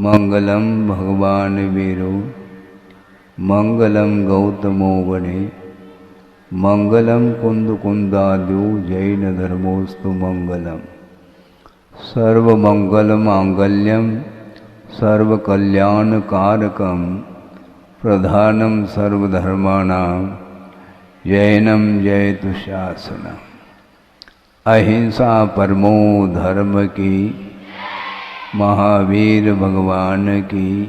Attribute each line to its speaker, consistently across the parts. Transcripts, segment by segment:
Speaker 1: मंगलम भगवान वीरो मंगलम गौतमो वने मंगलम कुंद कुंदाद्यो जैन धर्मोस्तु मंगलम सर्वमंगल मांगल्यम सर्वकल्याणकारकम प्रधानम सर्वधर्माणां जैनम जयतु शासनम। अहिंसा परमो धर्म की महावीर भगवान की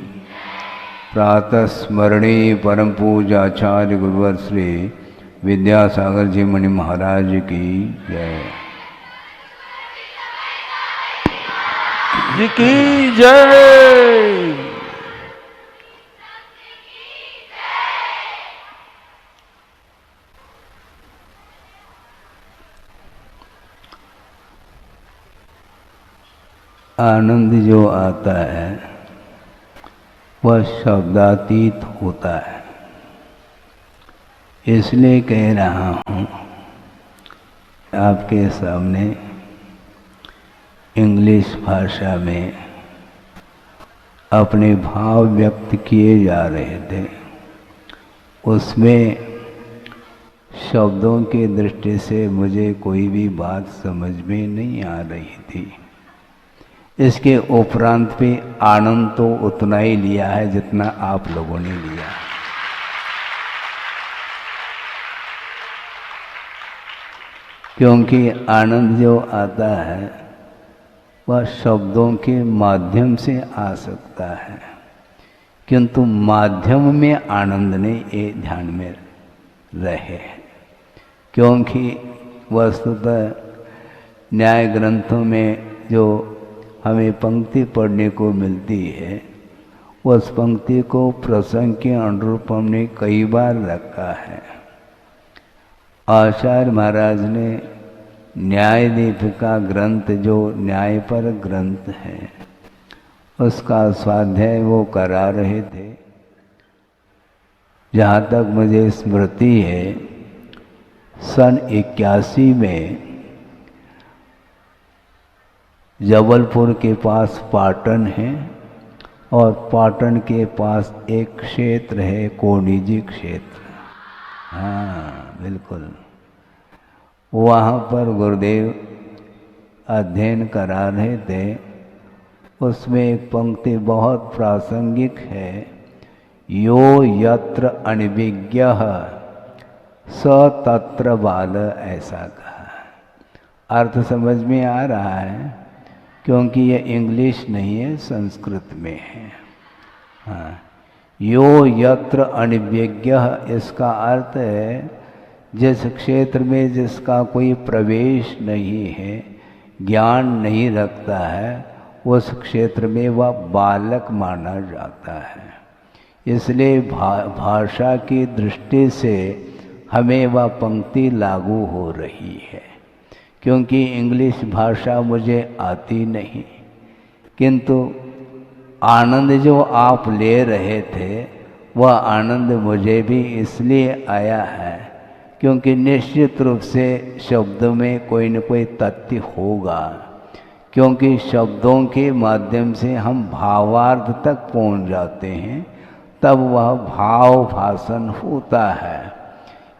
Speaker 1: प्रातः स्मरणीय परम पूजाचार्य गुरुवर श्री विद्यासागर जी मणि महाराज की जय।
Speaker 2: जी की जय।
Speaker 1: आनंद जो आता है वह शब्दातीत होता है, इसलिए कह रहा हूँ आपके सामने इंग्लिश भाषा में अपने भाव व्यक्त किए जा रहे थे। उसमें शब्दों की दृष्टि से मुझे कोई भी बात समझ में नहीं आ रही थी। इसके उपरांत भी आनंद तो उतना ही लिया है जितना आप लोगों ने लिया। क्योंकि आनंद जो आता है वह शब्दों के माध्यम से आ सकता है, किंतु माध्यम में आनंद नहीं, ये ध्यान में रहे। क्योंकि वस्तुतः न्याय ग्रंथों में जो हमें पंक्ति पढ़ने को मिलती है, उस पंक्ति को प्रसंग के अनुरूप हमने कई बार रखा है। आचार्य महाराज ने न्याय दीपिका ग्रंथ जो न्याय पर ग्रंथ है उसका स्वाध्याय वो करा रहे थे। जहाँ तक मुझे स्मृति है, सन 81 में जबलपुर के पास पाटन है और पाटन के पास एक क्षेत्र है कोणिजी क्षेत्र। हाँ बिल्कुल, वहाँ पर गुरुदेव अध्ययन करा रहे थे। उसमें एक पंक्ति बहुत प्रासंगिक है, यो यत्र अनभिज्ञः स तत्र बाल, ऐसा कहा। अर्थ समझ में आ रहा है, क्योंकि ये इंग्लिश नहीं है, संस्कृत में है। हाँ, यो यत्र अनभिज्ञः, इसका अर्थ है जिस क्षेत्र में जिसका कोई प्रवेश नहीं है, ज्ञान नहीं रखता है, उस क्षेत्र में वह बालक माना जाता है। इसलिए भाषा की दृष्टि से हमें वह पंक्ति लागू हो रही है। क्योंकि इंग्लिश भाषा मुझे आती नहीं, किंतु आनंद जो आप ले रहे थे वह आनंद मुझे भी इसलिए आया है क्योंकि निश्चित रूप से शब्दों में कोई न कोई तथ्य होगा। क्योंकि शब्दों के माध्यम से हम भावार्थ तक पहुंच जाते हैं, तब वह भाव भाषण होता है।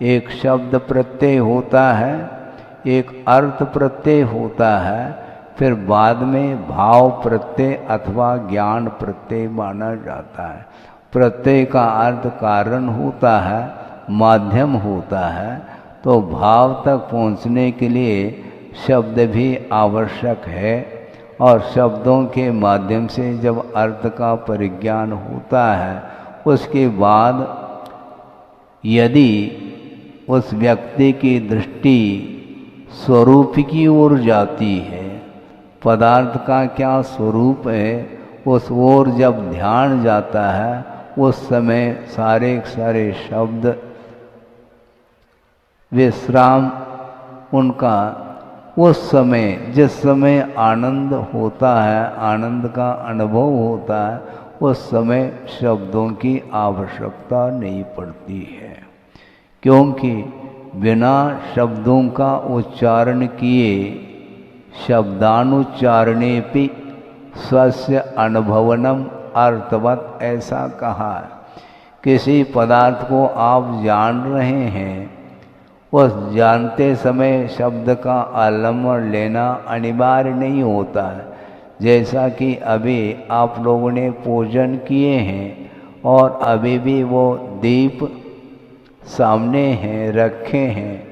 Speaker 1: एक शब्द प्रत्यय होता है, एक अर्थ प्रत्यय होता है, फिर बाद में भाव प्रत्यय अथवा ज्ञान प्रत्यय माना जाता है। प्रत्यय का अर्थ कारण होता है, माध्यम होता है, तो भाव तक पहुंचने के लिए शब्द भी आवश्यक है। और शब्दों के माध्यम से जब अर्थ का परिज्ञान होता है, उसके बाद यदि उस व्यक्ति की दृष्टि स्वरूप की ओर जाती है, पदार्थ का क्या स्वरूप है, उस ओर जब ध्यान जाता है, उस समय सारे शब्द विश्राम उनका, उस समय जिस समय आनंद होता है, आनंद का अनुभव होता है, उस समय शब्दों की आवश्यकता नहीं पड़ती है। क्योंकि बिना शब्दों का उच्चारण किए शब्दानुच्चारणेपि स्वस्य अनुभवनम अर्थवत ऐसा कहा। किसी पदार्थ को आप जान रहे हैं, उस जानते समय शब्द का आलम्बन लेना अनिवार्य नहीं होता है। जैसा कि अभी आप लोगों ने पूजन किए हैं और अभी भी वो दीप सामने हैं, रखे हैं,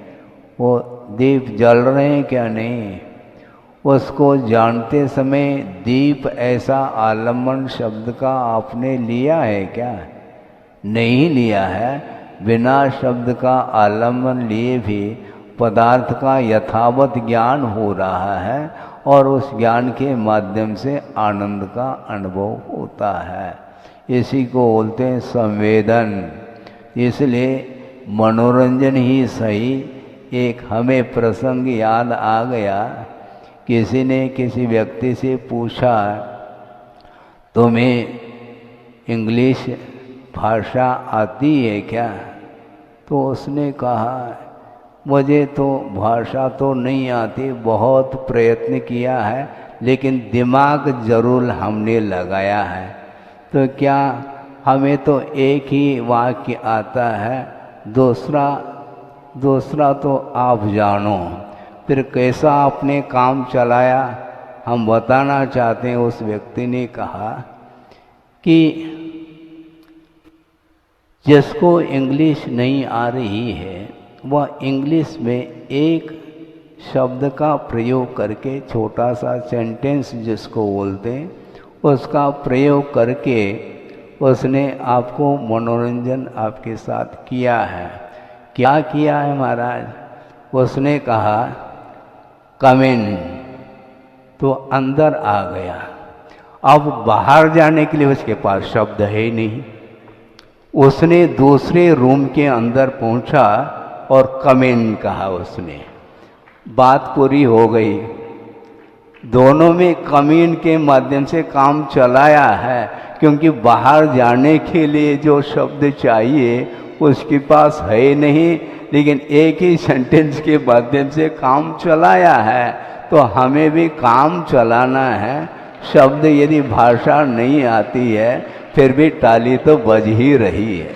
Speaker 1: वो दीप जल रहे हैं क्या? नहीं। उसको जानते समय दीप ऐसा आलम्बन शब्द का आपने लिया है क्या? नहीं लिया है। बिना शब्द का आलम्बन लिए भी पदार्थ का यथावत ज्ञान हो रहा है और उस ज्ञान के माध्यम से आनंद का अनुभव होता है। इसी को बोलते हैं संवेदन। इसलिए मनोरंजन ही सही। एक हमें प्रसंग याद आ गया। किसी ने किसी व्यक्ति से पूछा, तुम्हें इंग्लिश भाषा आती है क्या? तो उसने कहा, मुझे तो भाषा तो नहीं आती, बहुत प्रयत्न किया है, लेकिन दिमाग जरूर हमने लगाया है। तो क्या हमें तो एक ही वाक्य आता है, दूसरा तो आप जानो। फिर कैसा आपने काम चलाया हम बताना चाहते हैं। उस व्यक्ति ने कहा कि जिसको इंग्लिश नहीं आ रही है वह इंग्लिश में एक शब्द का प्रयोग करके, छोटा सा सेंटेंस जिसको बोलते हैं, उसका प्रयोग करके उसने आपको मनोरंजन आपके साथ किया है। क्या किया है महाराज? उसने कहा कम इन, तो अंदर आ गया। अब बाहर जाने के लिए उसके पास शब्द है ही नहीं। उसने दूसरे रूम के अंदर पहुंचा और कम इन कहा उसने। बात पूरी हो गई। दोनों में कम इन के माध्यम से काम चलाया है, क्योंकि बाहर जाने के लिए जो शब्द चाहिए उसके पास है नहीं, लेकिन एक ही सेंटेंस के माध्यम से काम चलाया है। तो हमें भी काम चलाना है। शब्द यदि भाषा नहीं आती है फिर भी ताली तो बज ही रही है।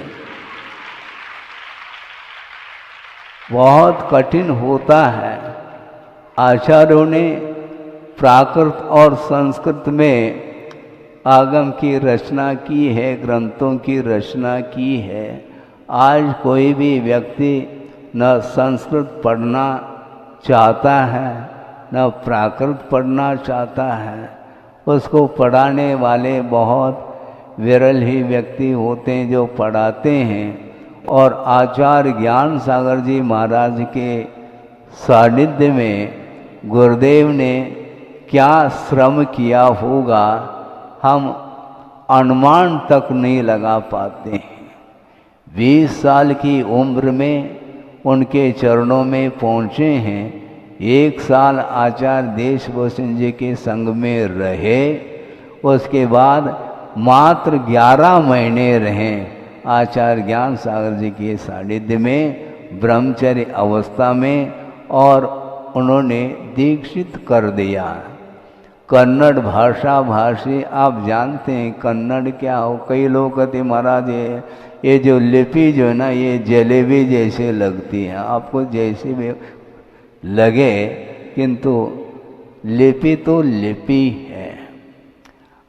Speaker 1: बहुत कठिन होता है। आचार्यों ने प्राकृत और संस्कृत में आगम की रचना की है, ग्रंथों की रचना की है। आज कोई भी व्यक्ति न संस्कृत पढ़ना चाहता है न प्राकृत पढ़ना चाहता है। उसको पढ़ाने वाले बहुत विरल ही व्यक्ति होते हैं जो पढ़ाते हैं। और आचार्य ज्ञान सागर जी महाराज के सानिध्य में गुरुदेव ने क्या श्रम किया होगा हम अनुमान तक नहीं लगा पाते हैं। 20 साल की उम्र में उनके चरणों में पहुँचे हैं। 1 साल आचार्य देशभूषण जी के संग में रहे। उसके बाद मात्र 11 महीने रहे आचार्य ज्ञान सागर जी के सानिध्य में, ब्रह्मचर्य अवस्था में, और उन्होंने दीक्षित कर दिया। कन्नड़ भाषा भाषी आप जानते हैं कन्नड़ क्या हो। कई लोग कहते महाराज ये जो लिपि जो है ना ये जलेबी जैसे लगती है। आपको जैसे भी लगे, किंतु लिपि तो लिपि है।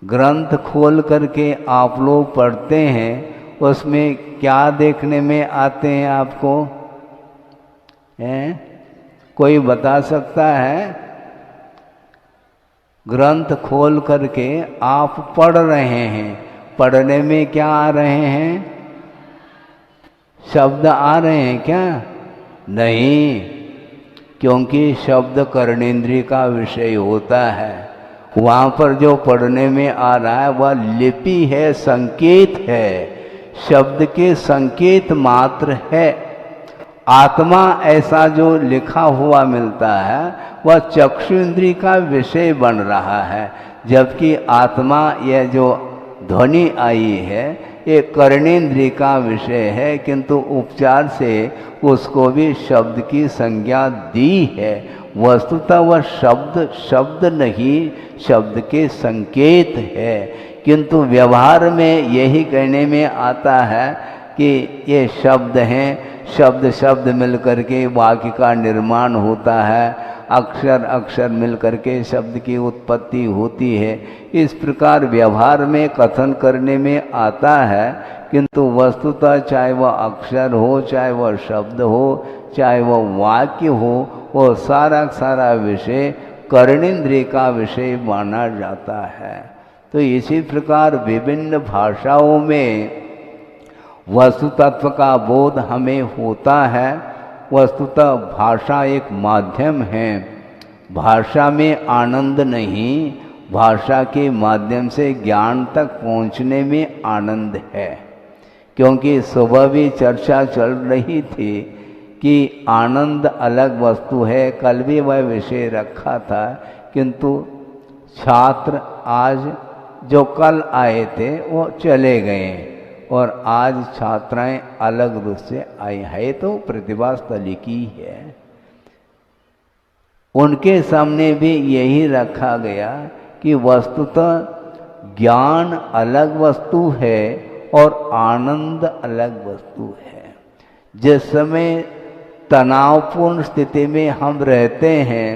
Speaker 1: ग्रंथ खोल करके आप लोग पढ़ते हैं, उसमें क्या देखने में आते हैं आपको? कोई बता सकता है? ग्रंथ खोल करके आप पढ़ रहे हैं, पढ़ने में क्या आ रहे हैं? शब्द आ रहे हैं क्या? नहीं, क्योंकि शब्द कर्णेंद्रिय का विषय होता है। वहाँ पर जो पढ़ने में आ रहा है वह लिपि है, संकेत है, शब्द के संकेत मात्र है। आत्मा ऐसा जो लिखा हुआ मिलता है वह चक्षु इंद्रिय का विषय बन रहा है, जबकि आत्मा यह जो ध्वनि आई है ये कर्णेंद्रिय का विषय है, किंतु उपचार से उसको भी शब्द की संज्ञा दी है। वस्तुतः वह शब्द नहीं, शब्द के संकेत है। किंतु व्यवहार में यही कहने में आता है कि ये शब्द हैं, शब्द शब्द मिल करके वाक्य का निर्माण होता है, अक्षर अक्षर मिल करके शब्द की उत्पत्ति होती है। इस प्रकार व्यवहार में कथन करने में आता है, किंतु वस्तुतः चाहे वह अक्षर हो, चाहे वह शब्द हो, चाहे वह वाक्य हो, वो सारा सारा विषय कर्णेंद्रिय का विषय माना जाता है। तो इसी प्रकार विभिन्न भाषाओं में वस्तु तत्व का बोध हमें होता है। वस्तुतः भाषा एक माध्यम है, भाषा में आनंद नहीं, भाषा के माध्यम से ज्ञान तक पहुंचने में आनंद है। क्योंकि सुबह भी चर्चा चल रही थी कि आनंद अलग वस्तु है, कल भी वह विषय रखा था, किंतु छात्र आज जो कल आए थे वो चले गए और आज छात्राएं अलग रूप से आई है, तो प्रतिभा स्थली की है। उनके सामने भी यही रखा गया कि वस्तुतः ज्ञान अलग वस्तु है और आनंद अलग वस्तु है। जिस समय तनावपूर्ण स्थिति में हम रहते हैं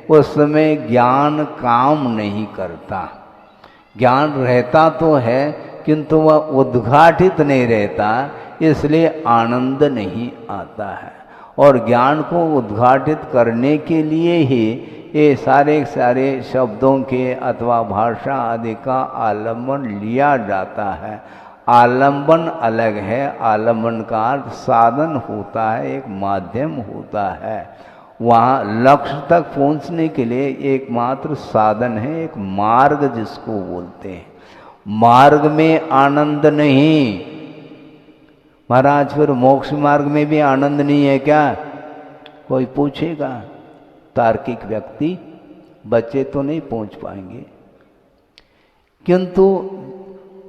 Speaker 1: उस समय ज्ञान काम नहीं करता। ज्ञान रहता तो है किंतु वह उद्घाटित नहीं रहता, इसलिए आनंद नहीं आता है। और ज्ञान को उद्घाटित करने के लिए ही ये सारे सारे शब्दों के अथवा भाषा आदि का आलम्बन लिया जाता है। आलम्बन अलग है, आलम्बन का अर्थ साधन होता है, एक माध्यम होता है। वहाँ लक्ष्य तक पहुँचने के लिए एकमात्र साधन है, एक मार्ग जिसको बोलते हैं। मार्ग में आनंद नहीं। महाराज फिर मोक्ष मार्ग में भी आनंद नहीं है क्या? कोई पूछेगा। तार्किक व्यक्ति, बच्चे तो नहीं पहुंच पाएंगे, किंतु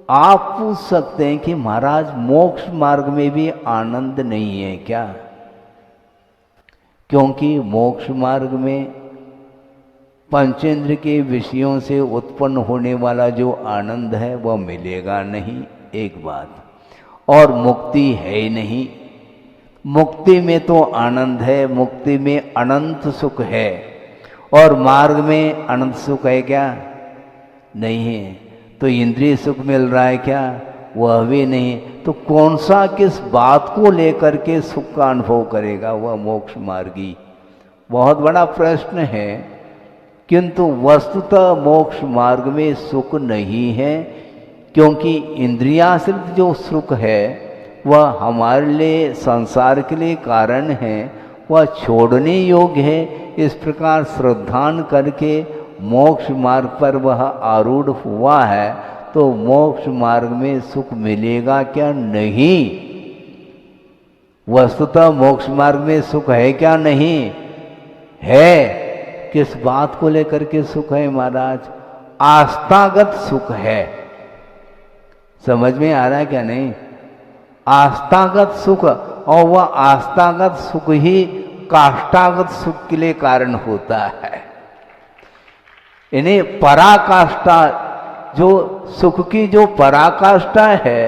Speaker 1: आप पूछ सकते हैं कि महाराज मोक्ष मार्ग में भी आनंद नहीं है क्या? क्योंकि मोक्ष मार्ग में पंचेंद्र के विषयों से उत्पन्न होने वाला जो आनंद है वह मिलेगा नहीं, एक बात। और मुक्ति है ही नहीं। मुक्ति में तो आनंद है, मुक्ति में अनंत सुख है, और मार्ग में अनंत सुख है क्या? नहीं है। तो इंद्रिय सुख मिल रहा है क्या? वह भी नहीं। तो कौन सा किस बात को लेकर के सुख का अनुभव करेगा वह मोक्ष मार्गी? बहुत बड़ा प्रश्न है। किंतु वस्तुतः मोक्ष मार्ग में सुख नहीं है, क्योंकि इंद्रियाश्रित जो सुख है वह हमारे लिए, संसार के लिए कारण है, वह छोड़ने योग्य है। इस प्रकार श्रद्धान करके मोक्ष मार्ग पर वह आरूढ़ हुआ है, तो मोक्ष मार्ग में सुख मिलेगा क्या? नहीं। वस्तुतः मोक्ष मार्ग में सुख है क्या? नहीं है। किस बात को लेकर के सुख है महाराज? आस्थागत सुख है। समझ में आ रहा है क्या? नहीं। आस्थागत सुख, और वह आस्थागत सुख ही काष्ठागत सुख के लिए कारण होता है। इन्हें पराकाष्ठा, जो सुख की जो पराकाष्ठा है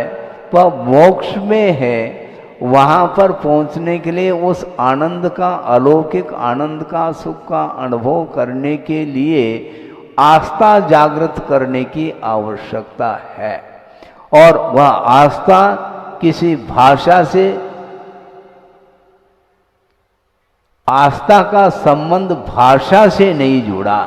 Speaker 1: वह मोक्ष में है। वहाँ पर पहुँचने के लिए, उस आनंद का, अलौकिक आनंद का, सुख का अनुभव करने के लिए आस्था जागृत करने की आवश्यकता है। और वह आस्था किसी भाषा से, आस्था का संबंध भाषा से नहीं जुड़ा,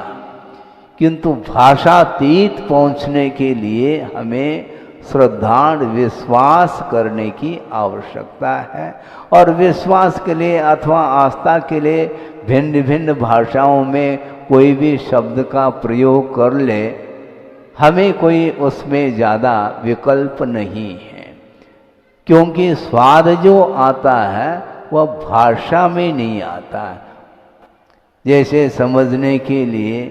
Speaker 1: किंतु भाषातीत पहुंचने के लिए हमें श्रद्धान विश्वास करने की आवश्यकता है। और विश्वास के लिए अथवा आस्था के लिए भिन्न भिन्न भाषाओं में कोई भी शब्द का प्रयोग कर ले, हमें कोई उसमें ज़्यादा विकल्प नहीं है। क्योंकि स्वाद जो आता है वह भाषा में नहीं आता। जैसे समझने के लिए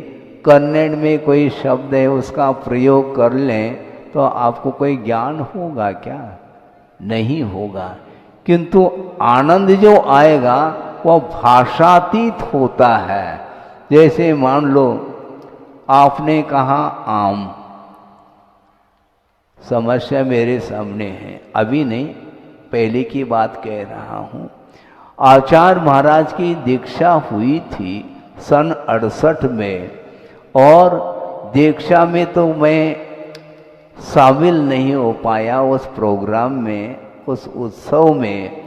Speaker 1: कन्नड़ में कोई शब्द है, उसका प्रयोग कर लें तो आपको कोई ज्ञान होगा क्या? नहीं होगा। किंतु आनंद जो आएगा वह भाषातीत होता है। जैसे मान लो आपने कहा आम, समस्या मेरे सामने है, अभी नहीं, पहले की बात कह रहा हूँ। आचार्य महाराज की दीक्षा हुई थी सन 68 में, और दीक्षा में तो मैं शामिल नहीं हो पाया उस प्रोग्राम में, उस उत्सव में।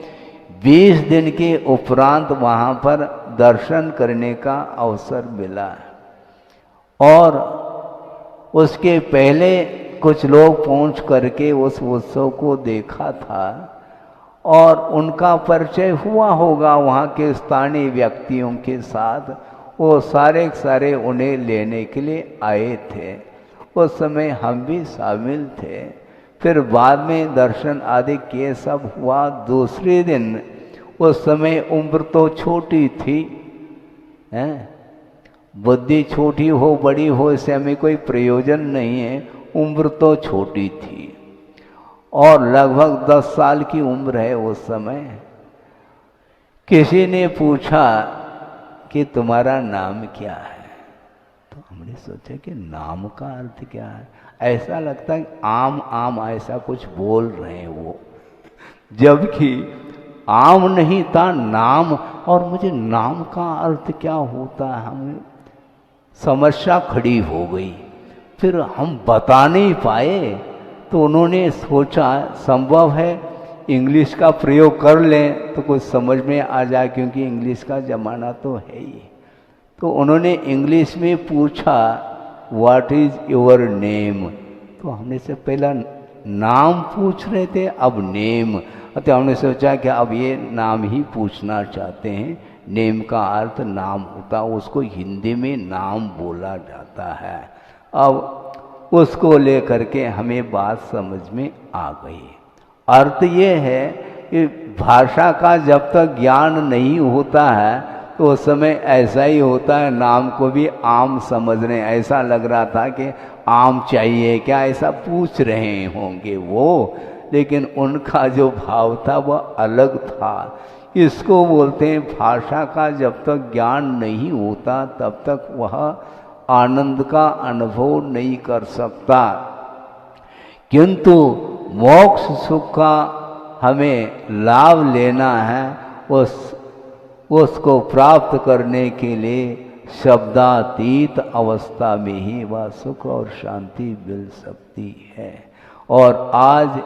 Speaker 1: 20 दिन के उपरांत वहाँ पर दर्शन करने का अवसर मिला, और उसके पहले कुछ लोग पहुँच करके उस उत्सव को देखा था, और उनका परिचय हुआ होगा वहाँ के स्थानीय व्यक्तियों के साथ। वो सारे उन्हें लेने के लिए आए थे, उस समय हम भी शामिल थे। फिर बाद में दर्शन आदि किए, सब हुआ। दूसरे दिन, उस समय उम्र तो छोटी थी, हैं, बुद्धि छोटी हो बड़ी हो इससे हमें कोई प्रयोजन नहीं है, उम्र तो छोटी थी, और लगभग 10 साल की उम्र है उस समय। किसी ने पूछा कि तुम्हारा नाम क्या है? तो हमने सोचा कि नाम का अर्थ क्या है, ऐसा लगता है आम आम ऐसा कुछ बोल रहे हैं वो, जबकि आम नहीं था नाम। और मुझे नाम का अर्थ क्या होता है, हमें समस्या खड़ी हो गई। फिर हम बता नहीं पाए, तो उन्होंने सोचा संभव है इंग्लिश का प्रयोग कर लें तो कुछ समझ में आ जाए, क्योंकि इंग्लिश का ज़माना तो है ही। तो उन्होंने इंग्लिश में पूछा व्हाट इज़ योर नेम। तो हमने से पहला नाम पूछ रहे थे, अब नेम। तो हमने सोचा कि अब ये नाम ही पूछना चाहते हैं। नेम का अर्थ नाम होता, उसको हिंदी में नाम बोला जाता है। अब उसको लेकर के हमें बात समझ में आ गई। अर्थ ये है कि भाषा का जब तक ज्ञान नहीं होता है तो उस समय ऐसा ही होता है, नाम को भी आम समझ रहे हैं। ऐसा लग रहा था कि आम चाहिए क्या, ऐसा पूछ रहे होंगे वो, लेकिन उनका जो भाव था वह अलग था। इसको बोलते हैं भाषा का जब तक ज्ञान नहीं होता तब तक वह आनंद का अनुभव नहीं कर सकता। किंतु मोक्ष सुख का हमें लाभ लेना है, उसको प्राप्त करने के लिए शब्दातीत अवस्था में ही वह सुख और शांति मिल सकती है। और आज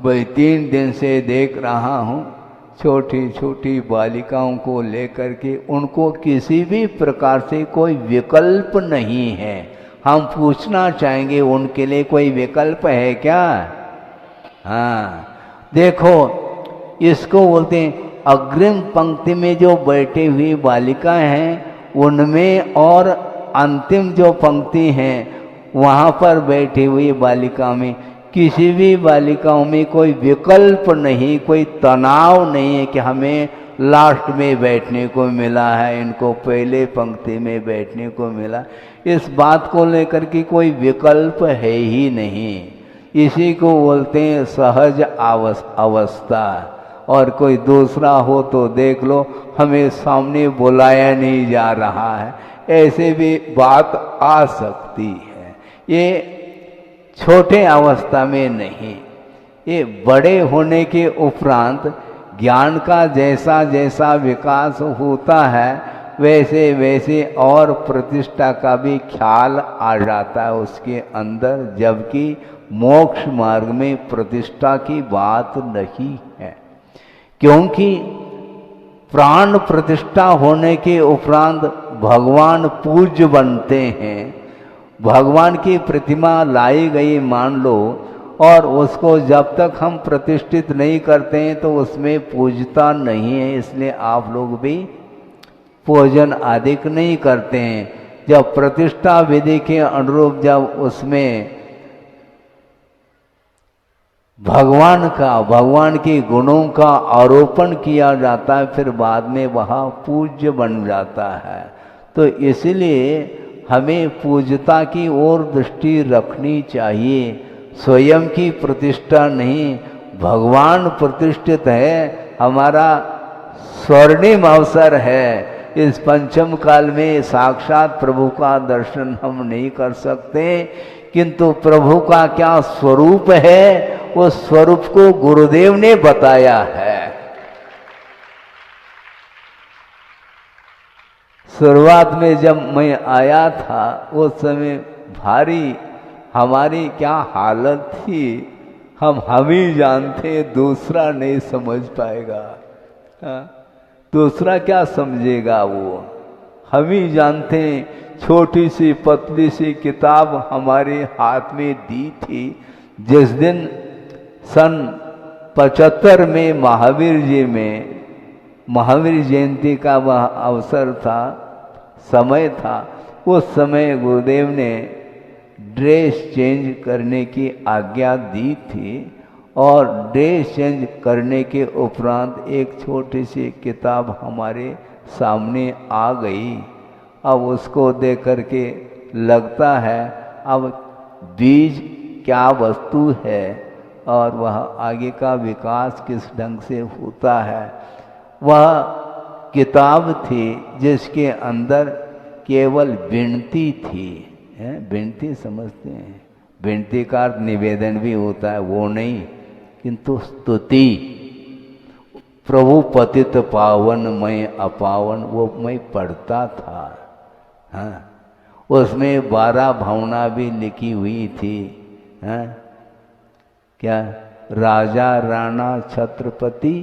Speaker 1: मैं 3 दिन से देख रहा हूँ छोटी छोटी बालिकाओं को लेकर के, उनको किसी भी प्रकार से कोई विकल्प नहीं है। हम पूछना चाहेंगे उनके लिए कोई विकल्प है क्या? हाँ, देखो इसको बोलते हैं अग्रिम पंक्ति में जो बैठी हुई बालिका हैं उनमें, और अंतिम जो पंक्ति हैं वहाँ पर बैठी हुई बालिका में, किसी भी बालिकाओं में कोई विकल्प नहीं, कोई तनाव नहीं है कि हमें लास्ट में बैठने को मिला है, इनको पहले पंक्ति में बैठने को मिला। इस बात को लेकर के कोई विकल्प है ही नहीं। इसी को बोलते हैं सहज अवस्था। और कोई दूसरा हो तो देख लो, हमें सामने बुलाया नहीं जा रहा है, ऐसे भी बात आ सकती है। ये छोटे अवस्था में नहीं, ये बड़े होने के उपरांत ज्ञान का जैसा जैसा विकास होता है वैसे वैसे और प्रतिष्ठा का भी ख्याल आ जाता है उसके अंदर, जबकि मोक्ष मार्ग में प्रतिष्ठा की बात नहीं है। क्योंकि प्राण प्रतिष्ठा होने के उपरांत भगवान पूज्य बनते हैं। भगवान की प्रतिमा लाई गई मान लो, और उसको जब तक हम प्रतिष्ठित नहीं करते हैं तो उसमें पूजता नहीं है, इसलिए आप लोग भी पूजन आदि नहीं करते हैं। जब प्रतिष्ठा विधि के अनुरूप जब उसमें भगवान के गुणों का आरोपण किया जाता है, फिर बाद में वह पूज्य बन जाता है। तो इसलिए हमें पूज्यता की ओर दृष्टि रखनी चाहिए, स्वयं की प्रतिष्ठा नहीं। भगवान प्रतिष्ठित है, हमारा स्वर्णिम अवसर है। इस पंचम काल में साक्षात प्रभु का दर्शन हम नहीं कर सकते, किंतु प्रभु का क्या स्वरूप है, वो स्वरूप को गुरुदेव ने बताया है। शुरुआत में जब मैं आया था उस समय भारी हमारी क्या हालत थी, हम ही जानते, दूसरा नहीं समझ पाएगा। दूसरा क्या समझेगा, वो हम ही जानते। छोटी सी पतली सी किताब हमारे हाथ में दी थी। जिस दिन सन 75 में महावीर जयंती का वह अवसर था, समय था, उस समय गुरुदेव ने ड्रेस चेंज करने की आज्ञा दी थी और ड्रेस चेंज करने के उपरांत एक छोटी सी किताब हमारे सामने आ गई। अब उसको देख करके लगता है अब बीज क्या वस्तु है और वह आगे का विकास किस ढंग से होता है। वह किताब थी जिसके अंदर केवल विनती थी। विनती समझते हैं, विनती का अर्थ निवेदन भी होता है, वो नहीं, किंतु स्तुति। प्रभु पतित पावन मैं अपावन, वो मैं पढ़ता था। हाँ, उसमें 12 भावना भी लिखी हुई थी। हाँ, क्या राजा राणा छत्रपति,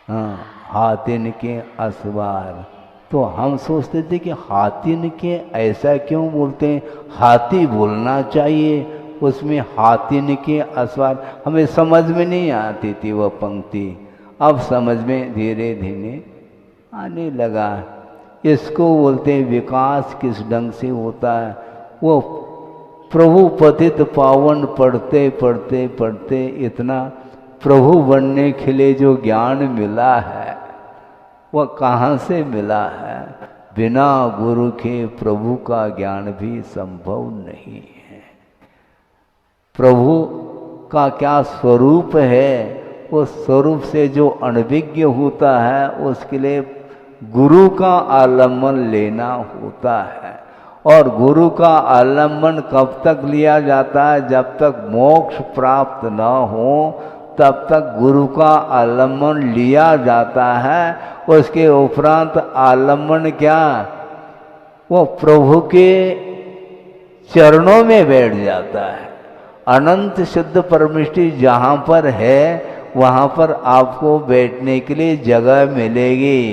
Speaker 1: हाँ, हाथिन के असवार। तो हम सोचते थे कि हाथिन के ऐसा क्यों बोलते हैं, हाथी बोलना चाहिए, उसमें हाथिन के असवार। हमें समझ में नहीं आती थी वह पंक्ति, अब समझ में धीरे धीरे आने लगा। इसको बोलते हैं विकास किस ढंग से होता है। वो प्रभु पतित पावन पढ़ते पढ़ते पढ़ते इतना प्रभु बनने के लिए जो ज्ञान मिला है वह कहाँ से मिला है। बिना गुरु के प्रभु का ज्ञान भी संभव नहीं है। प्रभु का क्या स्वरूप है, उस स्वरूप से जो अनभिज्ञ होता है उसके लिए गुरु का आलम्बन लेना होता है। और गुरु का आलम्बन कब तक लिया जाता है, जब तक मोक्ष प्राप्त न हो तब तक गुरु का आलम्बन लिया जाता है। उसके उपरांत आलम्बन क्या, वो प्रभु के चरणों में बैठ जाता है। अनंत शुद्ध परमिष्टि जहाँ पर है वहाँ पर आपको बैठने के लिए जगह मिलेगी।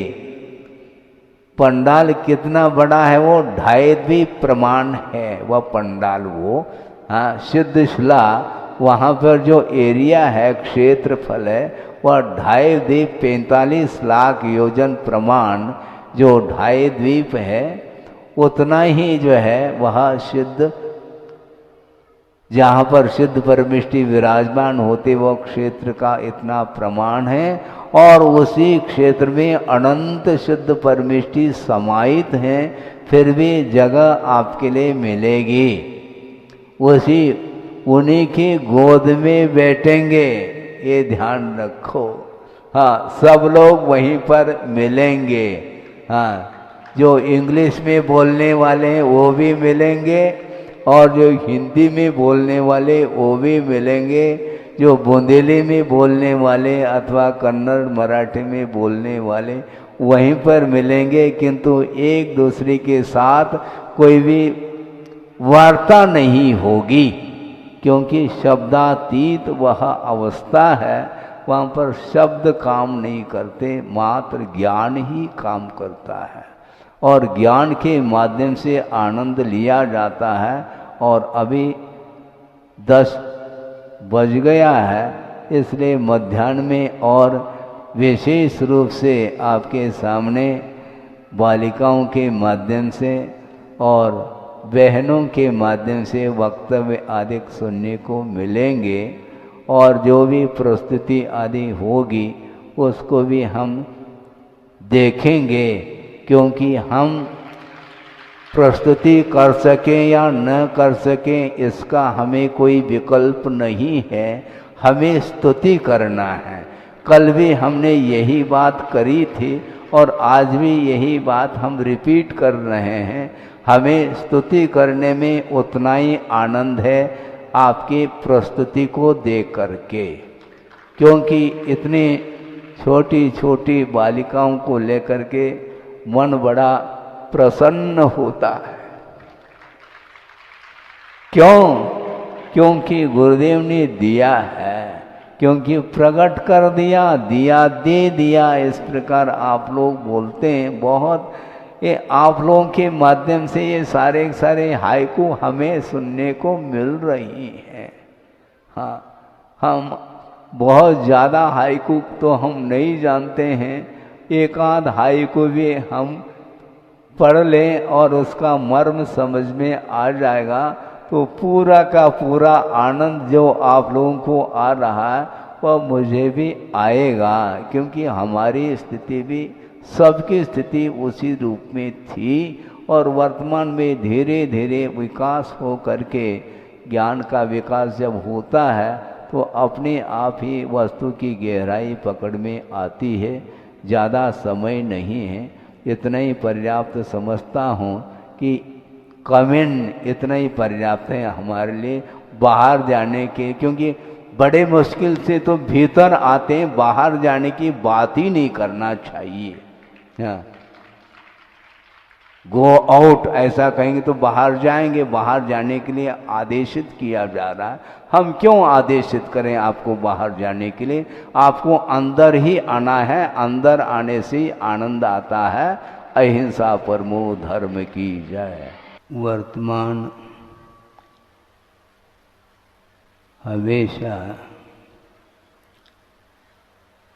Speaker 1: पंडाल कितना बड़ा है वो 2.5 प्रमाण है वह पंडाल, वो हाँ सिद्ध शिला, वहाँ पर जो एरिया है क्षेत्रफल है वह 2.5 45 लाख योजन प्रमाण, जो 2.5 द्वीप है उतना ही जो है वह सिद्ध, जहाँ पर सिद्ध परमिष्टि विराजमान होते वह क्षेत्र का इतना प्रमाण है। और उसी क्षेत्र में अनंत सिद्ध परमिष्टि समाहित हैं, फिर भी जगह आपके लिए मिलेगी। उन्हीं की गोद में बैठेंगे, ये ध्यान रखो। हाँ, सब लोग वहीं पर मिलेंगे। हाँ, जो इंग्लिश में बोलने वाले हैं वो भी मिलेंगे और जो हिंदी में बोलने वाले वो भी मिलेंगे, जो बुंदेली में बोलने वाले अथवा कन्नड़ मराठी में बोलने वाले वहीं पर मिलेंगे। किंतु एक दूसरे के साथ कोई भी वार्ता नहीं होगी, क्योंकि शब्दातीत वह अवस्था है, वहाँ पर शब्द काम नहीं करते, मात्र ज्ञान ही काम करता है और ज्ञान के माध्यम से आनंद लिया जाता है। और अभी 10 बज गया है, इसलिए मध्याह्न में और विशेष रूप से आपके सामने बालिकाओं के माध्यम से और बहनों के माध्यम से वक्तव्य आदि सुनने को मिलेंगे। और जो भी प्रस्तुति आदि होगी उसको भी हम देखेंगे, क्योंकि हम प्रस्तुति कर सकें या न कर सकें इसका हमें कोई विकल्प नहीं है, हमें स्तुति करना है। कल भी हमने यही बात करी थी और आज भी यही बात हम रिपीट कर रहे हैं। हमें स्तुति करने में उतना ही आनंद है आपकी प्रस्तुति को देख करके, क्योंकि इतनी छोटी छोटी बालिकाओं को लेकर के मन बड़ा प्रसन्न होता है। क्यों? क्योंकि गुरुदेव ने दिया है, क्योंकि प्रकट कर दिया, दिया दे दिया। इस प्रकार आप लोग बोलते हैं बहुत, ये आप लोगों के माध्यम से ये सारे सारे हाइकू हमें सुनने को मिल रही हैं। हाँ, हम बहुत ज़्यादा हाइकू तो हम नहीं जानते हैं, एक आध हाइकू भी हम पढ़ लें और उसका मर्म समझ में आ जाएगा तो पूरा का पूरा आनंद जो आप लोगों को आ रहा है वह मुझे भी आएगा, क्योंकि हमारी स्थिति भी सबकी स्थिति उसी रूप में थी और वर्तमान में धीरे धीरे विकास हो करके ज्ञान का विकास जब होता है तो अपने आप ही वस्तु की गहराई पकड़ में आती है। ज़्यादा समय नहीं है, इतना ही पर्याप्त समझता हूँ कि कमेंट इतना ही पर्याप्त है हमारे लिए बाहर जाने के, क्योंकि बड़े मुश्किल से तो भीतर आते हैं, बाहर जाने की बात ही नहीं करना चाहिए। गो आउट ऐसा कहेंगे तो बाहर जाएंगे, बाहर जाने के लिए आदेशित किया जा रहा है। हम क्यों आदेशित करें आपको बाहर जाने के लिए? आपको अंदर ही आना है, अंदर आने से ही आनंद आता है। अहिंसा परमो धर्म की जय। वर्तमान हमेशा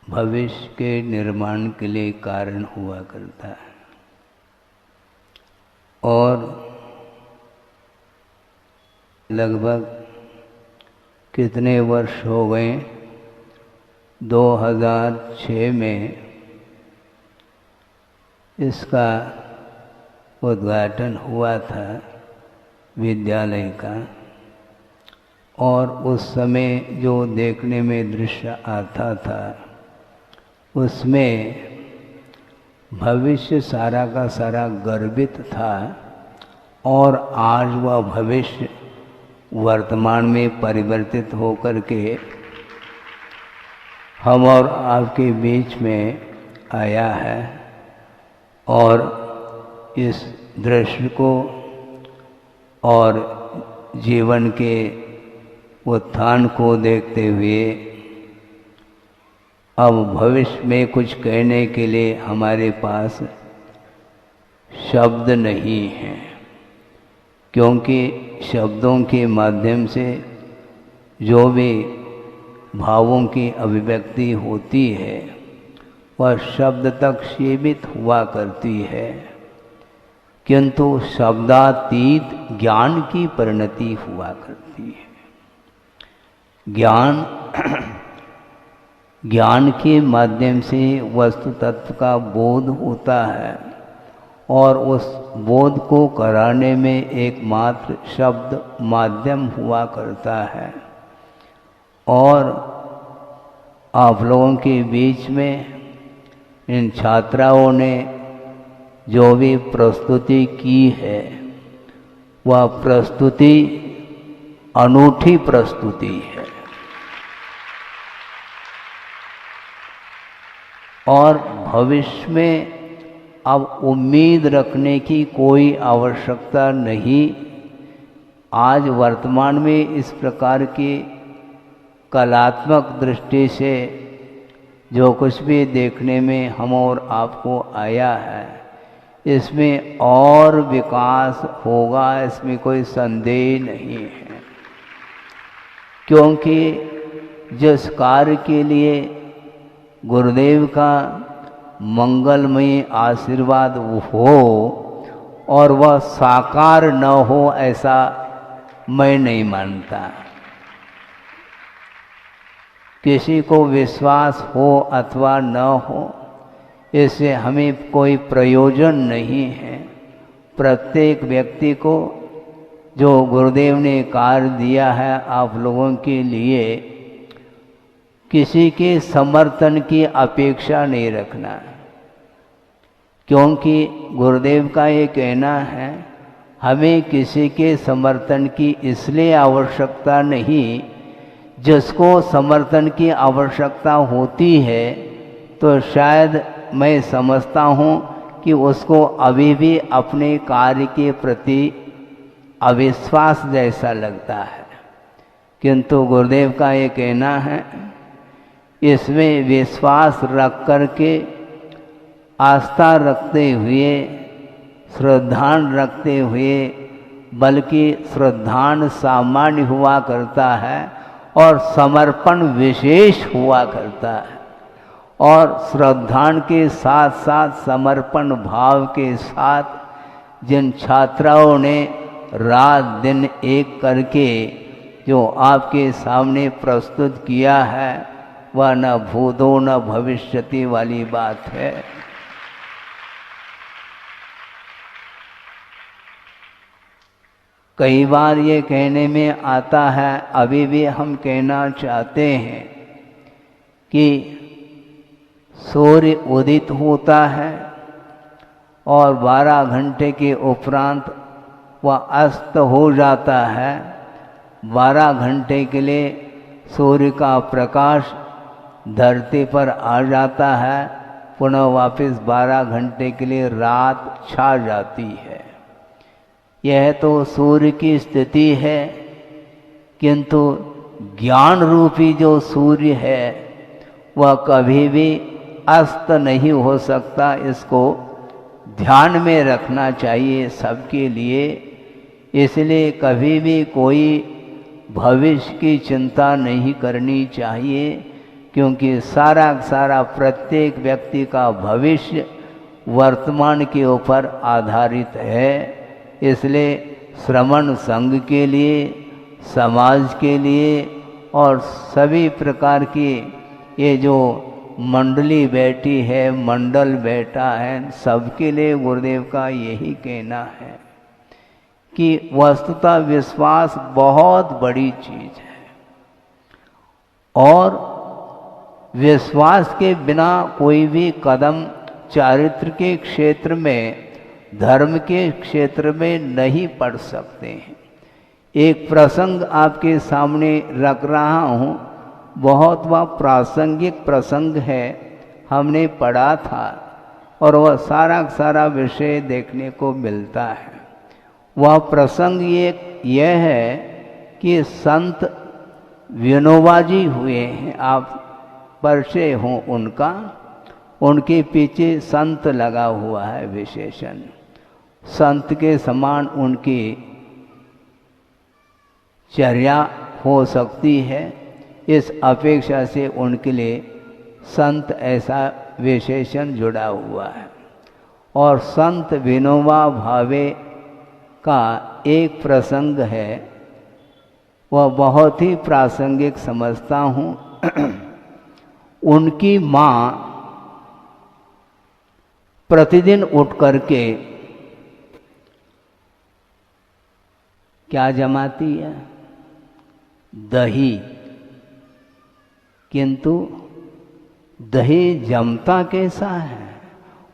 Speaker 1: भविष्य के निर्माण के लिए कारण हुआ करता है और लगभग कितने वर्ष हो गए, 2006 में इसका उद्घाटन हुआ था विद्यालय का, और उस समय जो देखने में दृश्य आता था उसमें भविष्य सारा का सारा गर्भित था और आज वह भविष्य वर्तमान में परिवर्तित होकर के हम और आपके बीच में आया है। और इस दृश्य को और जीवन के उत्थान को देखते हुए अब भविष्य में कुछ कहने के लिए हमारे पास शब्द नहीं हैं, क्योंकि शब्दों के माध्यम से जो भी भावों की अभिव्यक्ति होती है वह शब्द तक सीमित हुआ करती है, किंतु शब्दातीत ज्ञान की परिणति हुआ करती है। ज्ञान के माध्यम से वस्तु तत्व का बोध होता है और उस बोध को कराने में एकमात्र शब्द माध्यम हुआ करता है। और आप लोगों के बीच में इन छात्राओं ने जो भी प्रस्तुति की है वह प्रस्तुति अनूठी प्रस्तुति है और भविष्य में अब उम्मीद रखने की कोई आवश्यकता नहीं। आज वर्तमान में इस प्रकार की कलात्मक दृष्टि से जो कुछ भी देखने में हम और आपको आया है इसमें और विकास होगा, इसमें कोई संदेह नहीं है, क्योंकि जिस कार्य के लिए गुरुदेव का मंगलमय आशीर्वाद हो और वह साकार न हो ऐसा मैं नहीं मानता। किसी को विश्वास हो अथवा न हो इससे हमें कोई प्रयोजन नहीं है। प्रत्येक व्यक्ति को जो गुरुदेव ने कार्य दिया है आप लोगों के लिए किसी के समर्थन की अपेक्षा नहीं रखना, क्योंकि गुरुदेव का ये कहना है हमें किसी के समर्थन की इसलिए आवश्यकता नहीं, जिसको समर्थन की आवश्यकता होती है तो शायद मैं समझता हूँ कि उसको अभी भी अपने कार्य के प्रति अविश्वास जैसा लगता है। किंतु गुरुदेव का ये कहना है, इसमें विश्वास रख कर के, आस्था रखते हुए, श्रद्धान रखते हुए, बल्कि श्रद्धान सामान्य हुआ करता है और समर्पण विशेष हुआ करता है। और श्रद्धान के साथ साथ समर्पण भाव के साथ जिन छात्राओं ने रात दिन एक करके जो आपके सामने प्रस्तुत किया है, वह न भूतो न भविष्यति वाली बात है। कई बार ये कहने में आता है, अभी भी हम कहना चाहते हैं कि सूर्य उदित होता है और 12 घंटे के उपरांत वह अस्त हो जाता है। 12 घंटे के लिए सूर्य का प्रकाश धरती पर आ जाता है, पुनः वापस 12 घंटे के लिए रात छा जाती है। यह तो सूर्य की स्थिति है, किंतु ज्ञान रूपी जो सूर्य है वह कभी भी अस्त नहीं हो सकता। इसको ध्यान में रखना चाहिए सबके लिए। इसलिए कभी भी कोई भविष्य की चिंता नहीं करनी चाहिए, क्योंकि सारा प्रत्येक व्यक्ति का भविष्य वर्तमान के ऊपर आधारित है। इसलिए श्रमण संघ के लिए, समाज के लिए और सभी प्रकार की ये जो मंडली बैठी है, मंडल बैठा है, सबके लिए गुरुदेव का यही कहना है कि वस्तुतः विश्वास बहुत बड़ी चीज है और विश्वास के बिना कोई भी कदम चारित्र के क्षेत्र में, धर्म के क्षेत्र में नहीं पढ़ सकते हैं। एक प्रसंग आपके सामने रख रहा हूँ, बहुत वह प्रासंगिक प्रसंग है, हमने पढ़ा था और वह सारा विषय देखने को मिलता है। वह प्रसंग यह है कि संत विनोबा जी हुए हैं, आप परिचय हो उनका, उनके पीछे संत लगा हुआ है विशेषण। संत के समान उनकी चर्या हो सकती है, इस अपेक्षा से उनके लिए संत ऐसा विशेषण जुड़ा हुआ है। और संत विनोबा भावे का एक प्रसंग है, वह बहुत ही प्रासंगिक समझता हूँ। उनकी माँ प्रतिदिन उठ करके क्या जमाती है? दही। किंतु दही जमता कैसा है?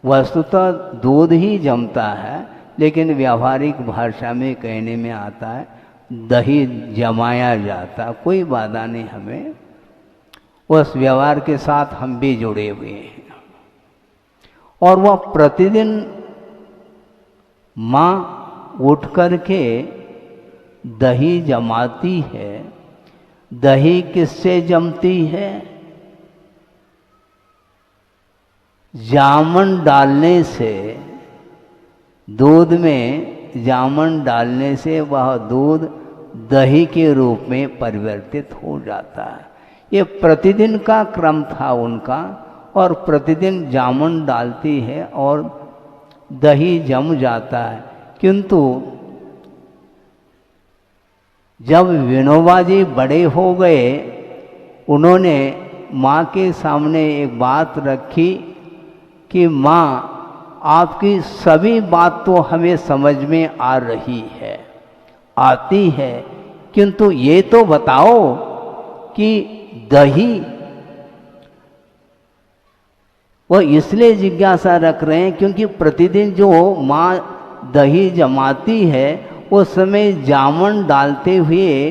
Speaker 1: वस्तुतः दूध ही जमता है, लेकिन व्यावहारिक भाषा में कहने में आता है दही जमाया जाता। कोई बाधा नहीं, हमें उस व्यवहार के साथ हम भी जुड़े हुए हैं। और वह प्रतिदिन माँ उठ करके दही जमाती है। दही किससे जमती है? जामन डालने से, दूध में जामन डालने से वह दूध दही के रूप में परिवर्तित हो जाता है। ये प्रतिदिन का क्रम था उनका, और प्रतिदिन जामुन डालती है और दही जम जाता है। किंतु जब विनोबा जी बड़े हो गए, उन्होंने माँ के सामने एक बात रखी कि माँ, आपकी सभी बात तो हमें समझ में आ रही है, आती है, किंतु ये तो बताओ कि दही, वो इसलिए जिज्ञासा रख रहे हैं क्योंकि प्रतिदिन जो माँ दही जमाती है उस समय जामन डालते हुए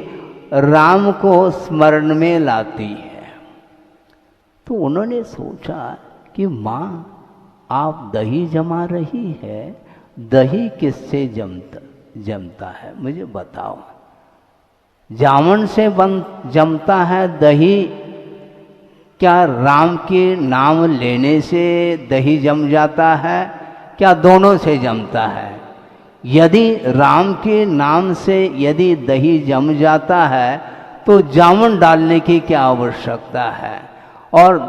Speaker 1: राम को स्मरण में लाती है। तो उन्होंने सोचा कि माँ आप दही जमा रही है, दही किससे जमता है मुझे बताओ। जामन से जमता है दही, क्या राम के नाम लेने से दही जम जाता है, क्या दोनों से जमता है? यदि राम के नाम से यदि दही जम जाता है तो जामन डालने की क्या आवश्यकता है? और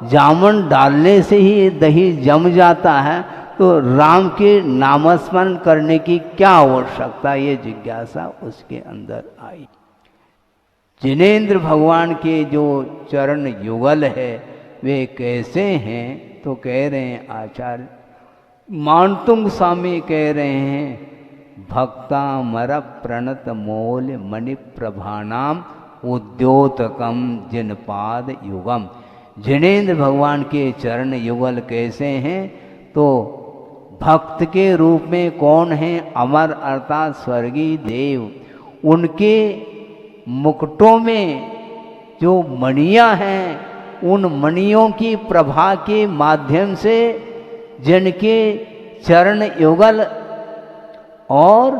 Speaker 1: जामन डालने से ही दही जम जाता है तो राम के नामस्मरण करने की क्या आवश्यकता? ये जिज्ञासा उसके अंदर आई। जिनेंद्र भगवान के जो चरण युगल है वे कैसे हैं? तो कह रहे हैं आचार्य मानतुंग स्वामी कह रहे हैं भक्ता मर प्रणत मोल मणि प्रभानाम उद्योतकम जिनपाद युगम। जिनेंद्र भगवान के चरण युगल कैसे हैं? तो भक्त के रूप में कौन है? अमर अर्थात स्वर्गीय देव, उनके मुकुटों में जो मणियां हैं उन मणियों की प्रभा के माध्यम से जिनके चरण युगल और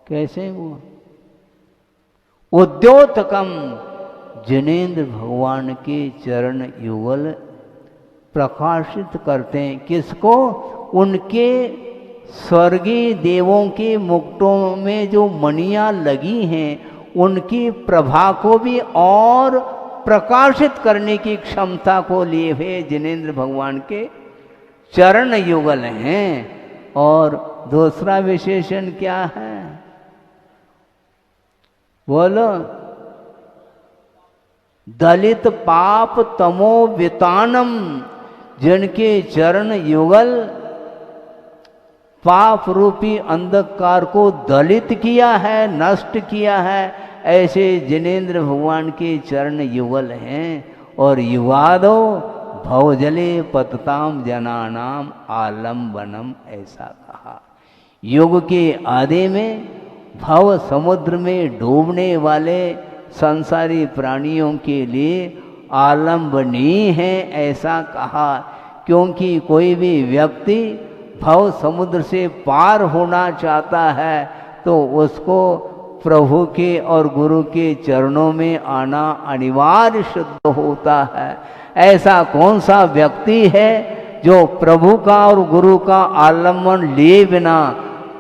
Speaker 1: कैसे वो उद्योतकम, जिनेंद्र भगवान के चरण युगल प्रकाशित करते हैं किसको? उनके स्वर्गीय देवों के मुकुटों में जो मणियां लगी हैं उनकी प्रभा को भी और प्रकाशित करने की क्षमता को लिए हुए जिनेंद्र भगवान के चरण युगल हैं। और दूसरा विशेषण क्या है बोलो? दलित पाप तमो वितानम, जिनके चरण युगल पाप रूपी अंधकार को दलित किया है, नष्ट किया है, ऐसे जिनेंद्र भगवान के चरण युगल हैं। और युवादो भवजले पतताम जनानाम आलम्बनम, ऐसा कहा। युग के आदि में भव समुद्र में डूबने वाले संसारी प्राणियों के लिए आलम्बनीय है, ऐसा कहा। क्योंकि कोई भी व्यक्ति भव समुद्र से पार होना चाहता है तो उसको प्रभु के और गुरु के चरणों में आना अनिवार्य सिद्ध होता है। ऐसा कौन सा व्यक्ति है जो प्रभु का और गुरु का आलम्बन लिए बिना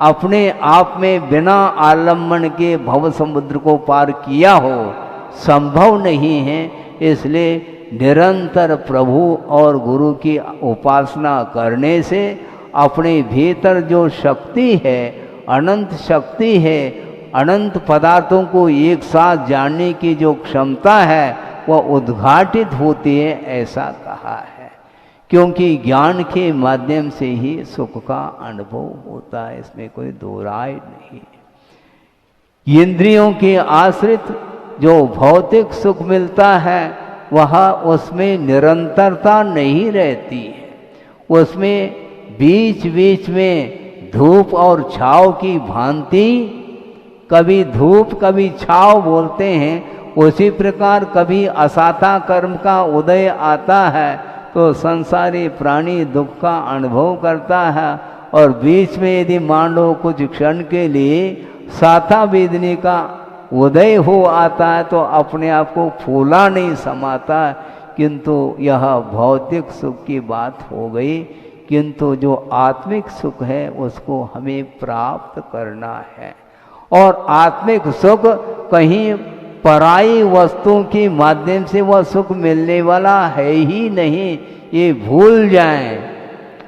Speaker 1: अपने आप में बिना आलम्बन के भव समुद्र को पार किया हो? संभव नहीं है। इसलिए निरंतर प्रभु और गुरु की उपासना करने से अपने भीतर जो शक्ति है, अनंत शक्ति है, अनंत पदार्थों को एक साथ जानने की जो क्षमता है वह उद्घाटित होती है, ऐसा कहा है। क्योंकि ज्ञान के माध्यम से ही सुख का अनुभव होता है, इसमें कोई दो राय नहीं। इंद्रियों के आश्रित जो भौतिक सुख मिलता है वह उसमें निरंतरता नहीं रहती है, उसमें बीच बीच में धूप और छाव की भांति, कभी धूप कभी छाव बोलते हैं, उसी प्रकार कभी असाता कर्म का उदय आता है तो संसारी प्राणी दुख का अनुभव करता है। और बीच में यदि मान लो कुछ क्षण के लिए साता वेदनी का उदय हो आता है तो अपने आप को फूला नहीं समाता। किंतु यह भौतिक सुख की बात हो गई, किंतु जो आत्मिक सुख है उसको हमें प्राप्त करना है। और आत्मिक सुख कहीं पराई वस्तुओं के माध्यम से वह सुख मिलने वाला है ही नहीं, ये भूल जाएं।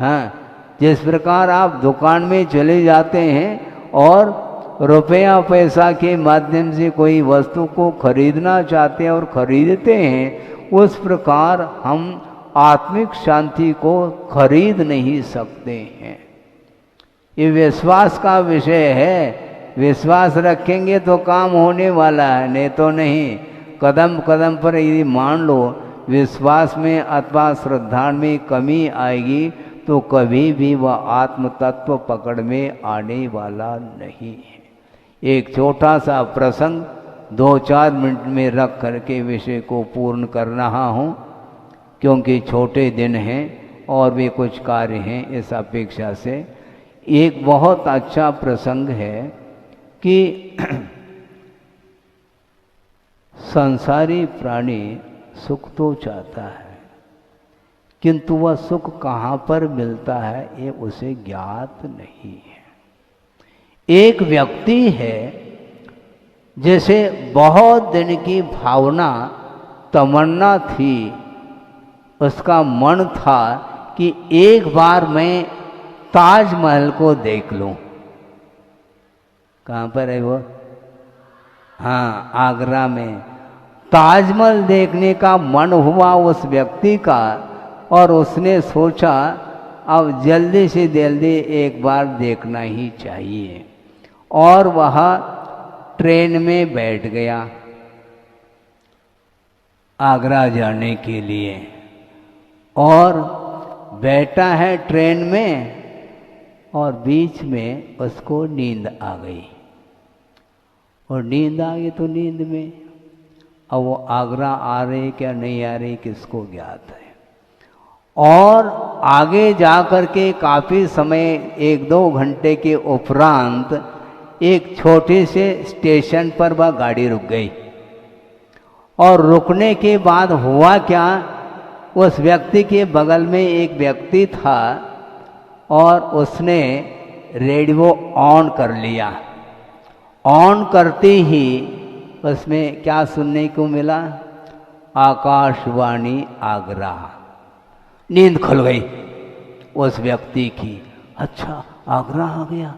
Speaker 1: हाँ, जिस प्रकार आप दुकान में चले जाते हैं और रुपया पैसा के माध्यम से कोई वस्तु को खरीदना चाहते हैं और खरीदते हैं, उस प्रकार हम आत्मिक शांति को खरीद नहीं सकते हैं। ये विश्वास का विषय है। विश्वास रखेंगे तो काम होने वाला है, नहीं तो नहीं। कदम कदम पर यदि मान लो विश्वास में अथवा श्रद्धा में कमी आएगी तो कभी भी वह आत्म तत्व पकड़ में आने वाला नहीं है। एक छोटा सा प्रसंग 2-4 मिनट में रख करके विषय को पूर्ण कर रहा हूँ, क्योंकि छोटे दिन हैं और भी कुछ कार्य हैं इस अपेक्षा से। एक बहुत अच्छा प्रसंग है कि संसारी प्राणी सुख तो चाहता है, किंतु वह सुख कहाँ पर मिलता है ये उसे ज्ञात नहीं है। एक व्यक्ति है जैसे बहुत दिन की भावना तमन्ना थी, उसका मन था कि एक बार मैं ताजमहल को देख लूं। कहाँ पर है वो? हाँ, आगरा में। ताजमहल देखने का मन हुआ उस व्यक्ति का, और उसने सोचा अब जल्दी से जल्दी एक बार देखना ही चाहिए, और वह ट्रेन में बैठ गया आगरा जाने के लिए। और बैठा है ट्रेन में, और बीच में उसको नींद आ गई। और नींद आ गई तो नींद में अब वो आगरा आ रही क्या नहीं आ रही किसको ज्ञात है। और आगे जा कर के काफ़ी समय 1-2 घंटे के उपरांत एक छोटे से स्टेशन पर वह गाड़ी रुक गई। और रुकने के बाद हुआ क्या, उस व्यक्ति के बगल में एक व्यक्ति था और उसने रेडियो ऑन कर लिया। ऑन करते ही उसमें क्या सुनने को मिला? आकाशवाणी आगरा। नींद खुल गई उस व्यक्ति की। अच्छा, आगरा आ गया।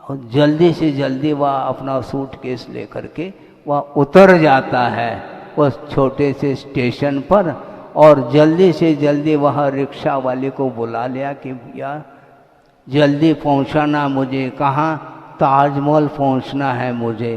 Speaker 1: और जल्दी से जल्दी वह अपना सूटकेस लेकर के वह उतर जाता है उस छोटे से स्टेशन पर, और जल्दी से जल्दी वह रिक्शा वाले को बुला लिया कि भैया जल्दी पहुंचाना मुझे। कहाँ? ताजमहल पहुंचना है मुझे।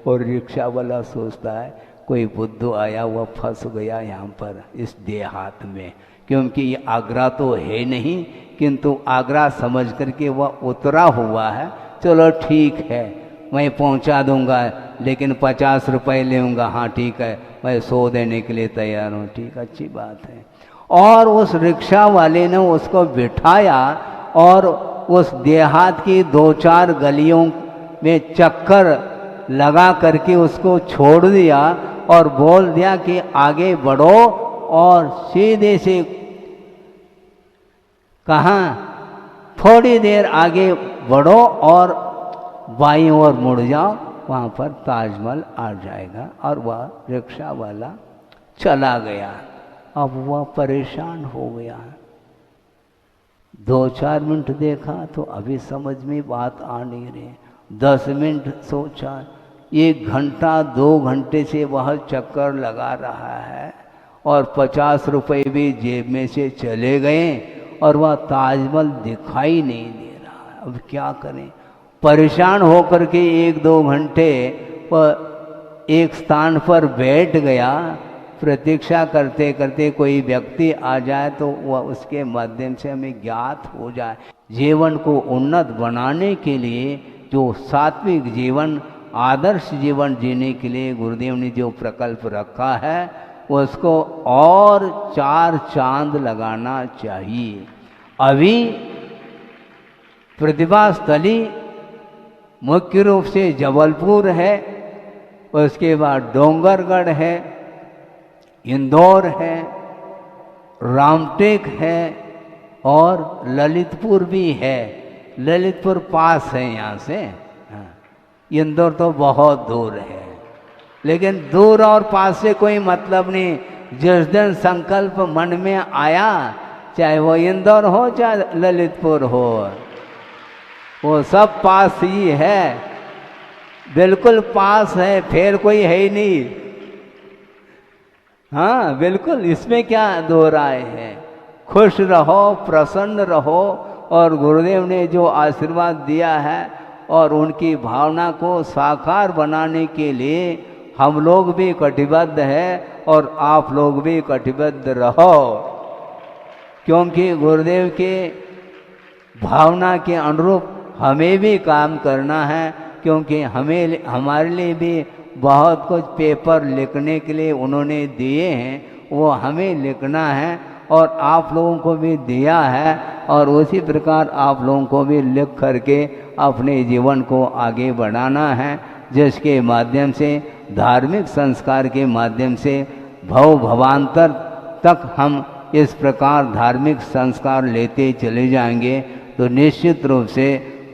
Speaker 1: और रिक्शा वाला सोचता है कोई बुद्धू आया हुआ फंस गया यहाँ पर इस देहात में, क्योंकि ये आगरा तो है नहीं, किंतु आगरा समझ करके वह उतरा हुआ है। चलो ठीक है, मैं पहुंचा दूंगा, लेकिन 50 रुपये लूँगा। हाँ ठीक है, मैं 100 देने के लिए तैयार हूँ। ठीक, अच्छी बात है। और उस रिक्शा वाले ने उसको बिठाया और उस देहात की 2-4 गलियों में चक्कर लगा करके उसको छोड़ दिया और बोल दिया कि आगे बढ़ो और सीधे से कहाँ थोड़ी देर आगे बढ़ो और बाईं ओर मुड़ जाओ, वहाँ पर ताजमहल आ जाएगा। और वह रिक्शा वाला चला गया। अब वह परेशान हो गया। 2-4 मिनट देखा तो अभी समझ में बात आ नहीं रही। 10 मिनट सोचा, 1 घंटा 2 घंटे से वह चक्कर लगा रहा है और 50 रुपये भी जेब में से चले गए और वह ताजमहल दिखाई नहीं दे रहा है। अब क्या करें? परेशान होकर के 1-2 घंटे वह एक स्थान पर बैठ गया, प्रतीक्षा करते करते कोई व्यक्ति आ जाए तो वह उसके माध्यम से हमें ज्ञात हो जाए। जीवन को उन्नत बनाने के लिए जो सात्विक जीवन, आदर्श जीवन जीने के लिए गुरुदेव ने जो प्रकल्प रखा है उसको और 4 चांद लगाना चाहिए। अभी प्रतिभा स्थली मुख्य रूप से जबलपुर है, उसके बाद डोंगरगढ़ है, इंदौर है, रामटेक है और ललितपुर भी है। ललितपुर पास है यहाँ से। इंदौर तो बहुत दूर है, लेकिन दूर और पास से कोई मतलब नहीं। जिस दिन संकल्प मन में आया, चाहे वो इंदौर हो चाहे ललितपुर हो, वो सब पास ही है, बिल्कुल पास है, फिर कोई है ही नहीं। हाँ बिल्कुल, इसमें क्या दो राय है। खुश रहो, प्रसन्न रहो, और गुरुदेव ने जो आशीर्वाद दिया है और उनकी भावना को साकार बनाने के लिए हम लोग भी कटिबद्ध हैं और आप लोग भी कटिबद्ध रहो, क्योंकि गुरुदेव के भावना के अनुरूप हमें भी काम करना है, क्योंकि हमारे लिए भी बहुत कुछ पेपर लिखने के लिए उन्होंने दिए हैं, वो हमें लिखना है और आप लोगों को भी दिया है, और उसी प्रकार आप लोगों को भी लिख करके अपने जीवन को आगे बढ़ाना है, जिसके माध्यम से धार्मिक संस्कार के माध्यम से भवांतर तक हम इस प्रकार धार्मिक संस्कार लेते चले जाएंगे तो निश्चित रूप से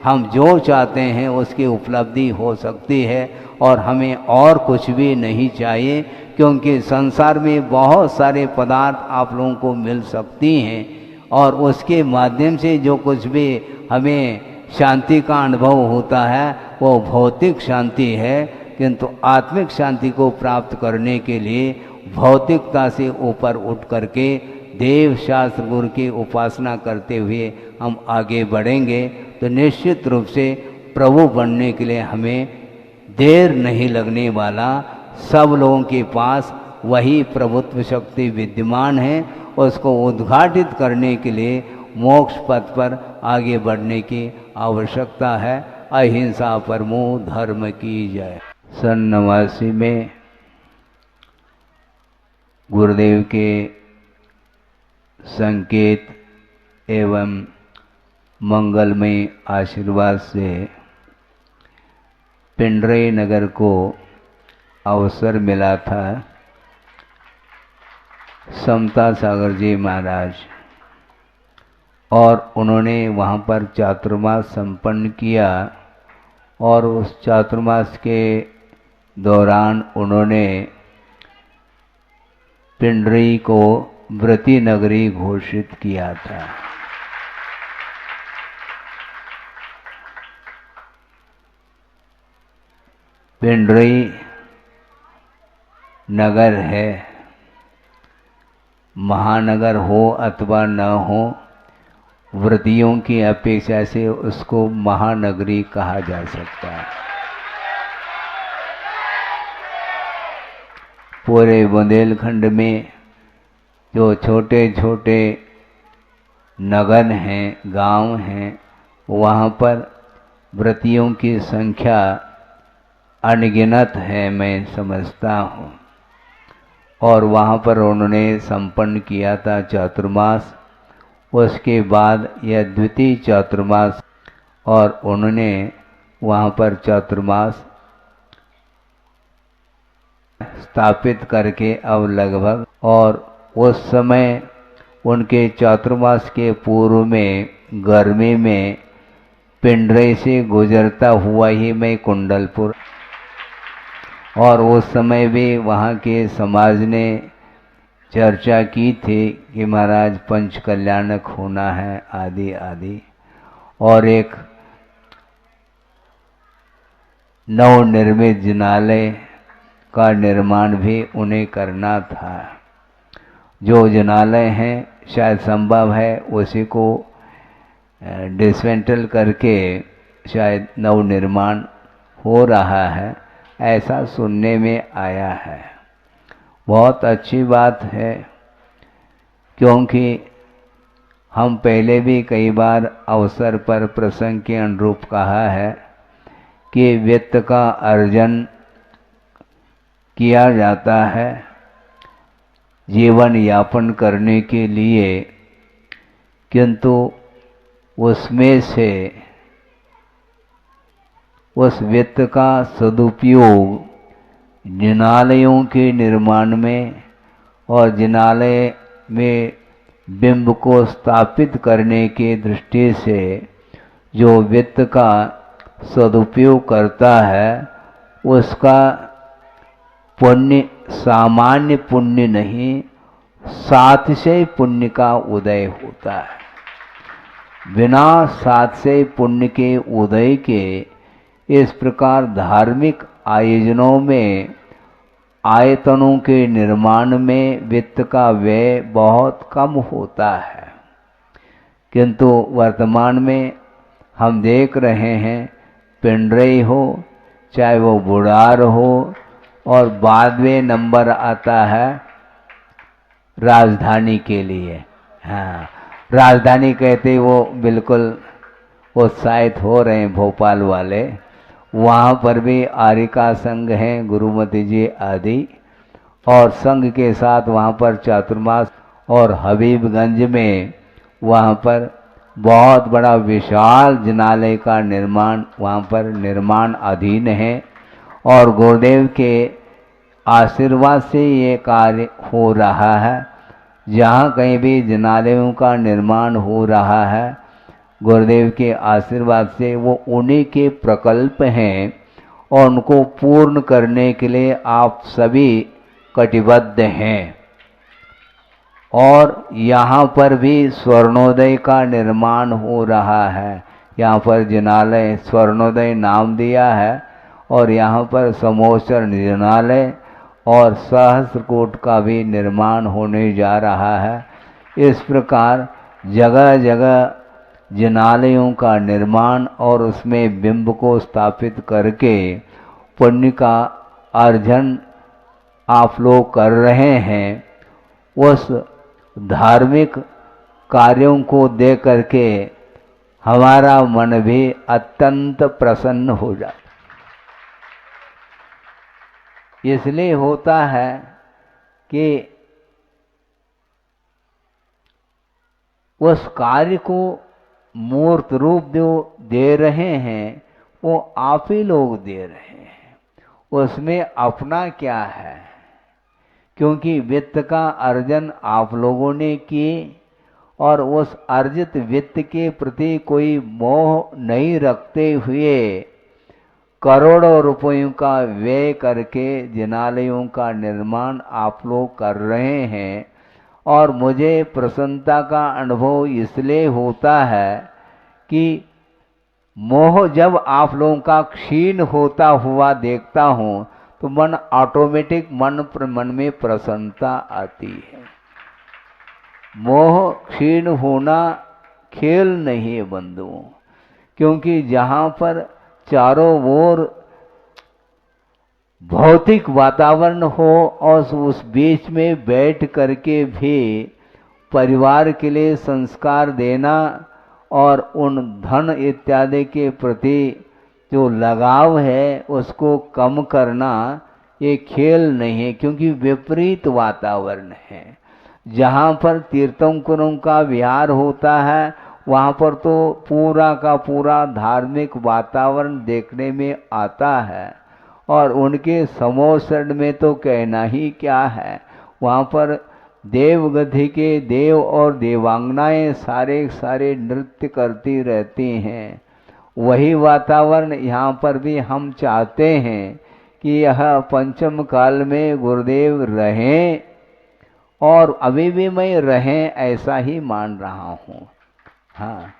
Speaker 1: हम जो चाहते हैं उसकी उपलब्धि हो सकती है, और हमें और कुछ भी नहीं चाहिए, क्योंकि संसार में बहुत सारे पदार्थ आप लोगों को मिल सकती हैं, और उसके माध्यम से जो कुछ भी हमें शांति का अनुभव होता है वो भौतिक शांति है, किंतु आत्मिक शांति को प्राप्त करने के लिए भौतिकता से ऊपर उठ करके देव शास्त्र गुरु की उपासना करते हुए हम आगे बढ़ेंगे तो निश्चित रूप से प्रभु बनने के लिए हमें देर नहीं लगने वाला। सब लोगों के पास वही प्रभुत्व शक्ति विद्यमान है, उसको उद्घाटित करने के लिए मोक्ष पथ पर आगे बढ़ने की आवश्यकता है। अहिंसा परमो धर्म की जय। सन 89 में गुरुदेव के संकेत एवं मंगलमय आशीर्वाद से पिंडरे नगर को अवसर मिला था। समता सागर जी महाराज और उन्होंने वहाँ पर चातुर्मास संपन्न किया, और उस चातुर्मास के दौरान उन्होंने पिंडरी को व्रती नगरी घोषित किया था। पिंडरी नगर है, महानगर हो अथवा न हो, व्रतियों की अपेक्षा से उसको महानगरी कहा जा सकता है। पूरे बुंदेलखंड में जो छोटे छोटे नगर हैं, गांव हैं, वहाँ पर व्रतियों की संख्या अनगिनत है, मैं समझता हूँ। और वहाँ पर उन्होंने संपन्न किया था चातुर्मास। उसके बाद यह द्वितीय चातुर्मास, और उन्होंने वहाँ पर चातुर्मास स्थापित करके अब लगभग, और उस समय उनके चातुर्मास के पूर्व में गर्मी में पिंडरे से गुजरता हुआ ही मैं कुंडलपुर, और उस समय भी वहाँ के समाज ने चर्चा की थी कि महाराज पंच कल्याणक होना है आदि आदि, और एक नवनिर्मित जिनालय का निर्माण भी उन्हें करना था। जो जिनालय हैं शायद संभव है उसी को डिसमेंटल करके शायद नवनिर्माण हो रहा है, ऐसा सुनने में आया है। बहुत अच्छी बात है, क्योंकि हम पहले भी कई बार अवसर पर प्रसंग के अनुरूप कहा है कि वित्त का अर्जन किया जाता है जीवन यापन करने के लिए, किंतु उसमें से उस वित्त का सदुपयोग जिनालयों के निर्माण में और जिनालय में बिंब को स्थापित करने के दृष्टि से जो वित्त का सदुपयोग करता है उसका पुण्य सामान्य पुण्य नहीं, सातिशय पुण्य का उदय होता है। बिना सातिशय पुण्य के उदय के इस प्रकार धार्मिक आयोजनों में आयतनों के निर्माण में वित्त का व्यय बहुत कम होता है, किंतु वर्तमान में हम देख रहे हैं पिंडरे हो चाहे वो बुढ़ार हो, और बाद में नंबर आता है राजधानी के लिए। हाँ, राजधानी कहते वो बिल्कुल उत्साहित हो रहे हैं भोपाल वाले। वहाँ पर भी आरिका संघ हैं, गुरुमती जी आदि, और संघ के साथ वहाँ पर चातुर्मास, और हबीबगंज में वहाँ पर बहुत बड़ा विशाल जिनालय का निर्माण वहाँ पर निर्माण अधीन है। और गुरुदेव के आशीर्वाद से ये कार्य हो रहा है। जहाँ कहीं भी जिनालयों का निर्माण हो रहा है, गुरुदेव के आशीर्वाद से वो उन्हीं के प्रकल्प हैं, और उनको पूर्ण करने के लिए आप सभी कटिबद्ध हैं। और यहाँ पर भी स्वर्णोदय का निर्माण हो रहा है। यहाँ पर जिनालय स्वर्णोदय नाम दिया है, और यहाँ पर समोसर जिनालय और सहस्त्रकूट का भी निर्माण होने जा रहा है। इस प्रकार जगह जगह जिनालयों का निर्माण और उसमें बिंब को स्थापित करके पुण्य का अर्जन आप लोग कर रहे हैं। उस धार्मिक कार्यों को देख करके हमारा मन भी अत्यंत प्रसन्न हो जाता। इसलिए होता है कि उस कार्य को मूर्त रूप जो दे रहे हैं वो आप ही लोग दे रहे हैं। उसमें अपना क्या है, क्योंकि वित्त का अर्जन आप लोगों ने किए, और उस अर्जित वित्त के प्रति कोई मोह नहीं रखते हुए करोड़ों रुपयों का व्यय करके जिनालयों का निर्माण आप लोग कर रहे हैं। और मुझे प्रसन्नता का अनुभव इसलिए होता है कि मोह जब आप लोगों का क्षीण होता हुआ देखता हूँ तो मन ऑटोमेटिक मन में प्रसन्नता आती है। मोह क्षीण होना खेल नहीं है बंधुओं, क्योंकि जहाँ पर चारों ओर भौतिक वातावरण हो और उस बीच में बैठ करके भी परिवार के लिए संस्कार देना और उन धन इत्यादि के प्रति जो लगाव है उसको कम करना, ये खेल नहीं है, क्योंकि विपरीत वातावरण है। जहाँ पर तीर्थंकरों का विहार होता है वहाँ पर तो पूरा का पूरा धार्मिक वातावरण देखने में आता है, और उनके समोसरण में तो कहना ही क्या है। वहाँ पर देवगति के देव और देवांगनाएं सारे सारे नृत्य करती रहती हैं। वही वातावरण यहाँ पर भी हम चाहते हैं कि यह पंचम काल में गुरुदेव रहें, और अभी भी मैं रहें ऐसा ही मान रहा हूँ। हाँ,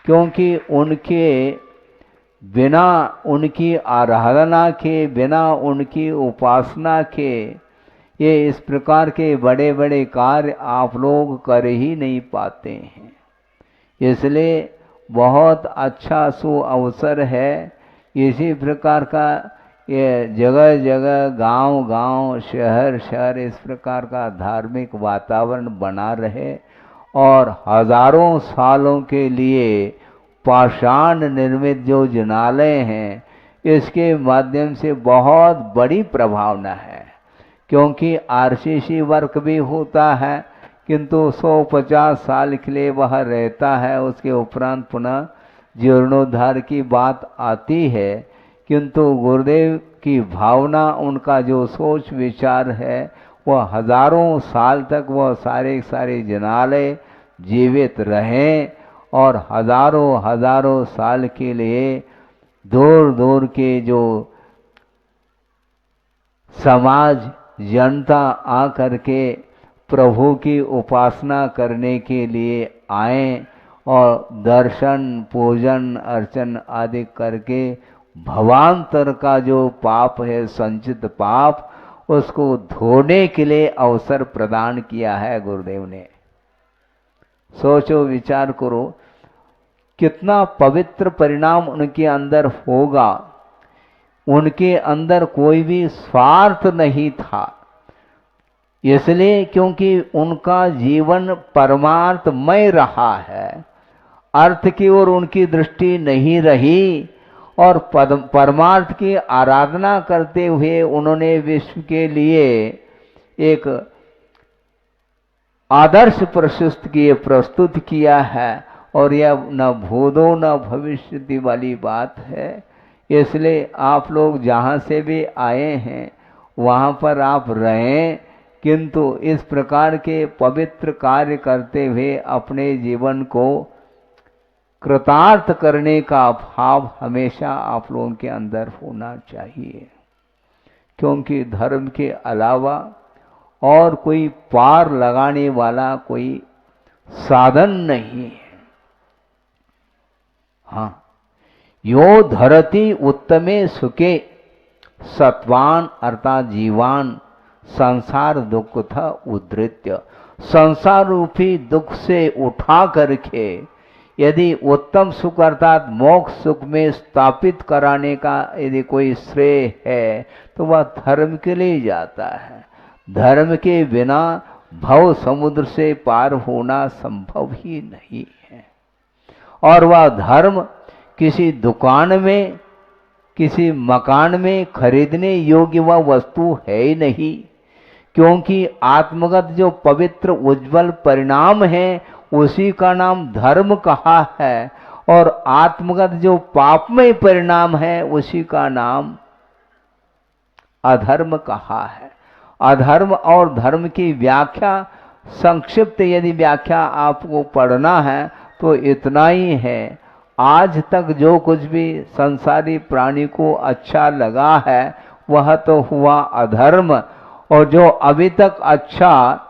Speaker 1: क्योंकि उनके बिना, उनकी आराधना के बिना, उनकी उपासना के ये इस प्रकार के बड़े बड़े कार्य आप लोग कर ही नहीं पाते हैं। इसलिए बहुत अच्छा सुअवसर है। इसी प्रकार का ये जगह जगह, गांव गांव, शहर शहर इस प्रकार का धार्मिक वातावरण बना रहे, और हजारों सालों के लिए पाषाण निर्मित जो जिनालय हैं इसके माध्यम से बहुत बड़ी प्रभावना है। क्योंकि आरसीसी वर्क भी होता है, किंतु 150 साल के लिए वह रहता है, उसके उपरांत पुनः जीर्णोद्धार की बात आती है। किंतु गुरुदेव की भावना, उनका जो सोच विचार है, वह हजारों साल तक वह सारे सारे जिनालय जीवित रहें, और हजारों हजारों साल के लिए दूर दूर के जो समाज जनता आकर के प्रभु की उपासना करने के लिए आएं, और दर्शन पूजन अर्चन आदि करके भवांतर का जो पाप है, संचित पाप, उसको धोने के लिए अवसर प्रदान किया है गुरुदेव ने। सोचो, विचार करो, कितना पवित्र परिणाम उनके अंदर होगा। उनके अंदर कोई भी स्वार्थ नहीं था, इसलिए क्योंकि उनका जीवन परमार्थमय रहा है। अर्थ की ओर उनकी दृष्टि नहीं रही और परमार्थ की आराधना करते हुए उन्होंने विश्व के लिए एक आदर्श प्रस्तुत किया है। और यह न भूतो न भविष्यति वाली बात है। इसलिए आप लोग जहाँ से भी आए हैं वहाँ पर आप रहें, किंतु इस प्रकार के पवित्र कार्य करते हुए अपने जीवन को कृतार्थ करने का भाव हमेशा आप लोगों के अंदर होना चाहिए, क्योंकि धर्म के अलावा और कोई पार लगाने वाला कोई साधन नहीं है। हाँ, यो धरती उत्तमे सुखे सत्वान अर्थात जीवान संसार दुख था उद्धृत्य। संसार रूपी दुख से उठा करके यदि उत्तम सुख अर्थात मोक्ष सुख में स्थापित कराने का यदि कोई श्रेय है तो वह धर्म के लिए जाता है। धर्म के बिना भव समुद्र से पार होना संभव ही नहीं है। और वह धर्म किसी दुकान में किसी मकान में खरीदने योग्य वह वस्तु है ही नहीं, क्योंकि आत्मगत जो पवित्र उज्जवल परिणाम है उसी का नाम धर्म कहा है, और आत्मगत जो पापमय परिणाम है उसी का नाम अधर्म कहा है। अधर्म और धर्म की व्याख्या संक्षिप्त यदि व्याख्या आपको पढ़ना है तो इतना ही है। आज तक जो कुछ भी संसारी प्राणी को अच्छा लगा है वह तो हुआ अधर्म, और जो अभी तक अच्छा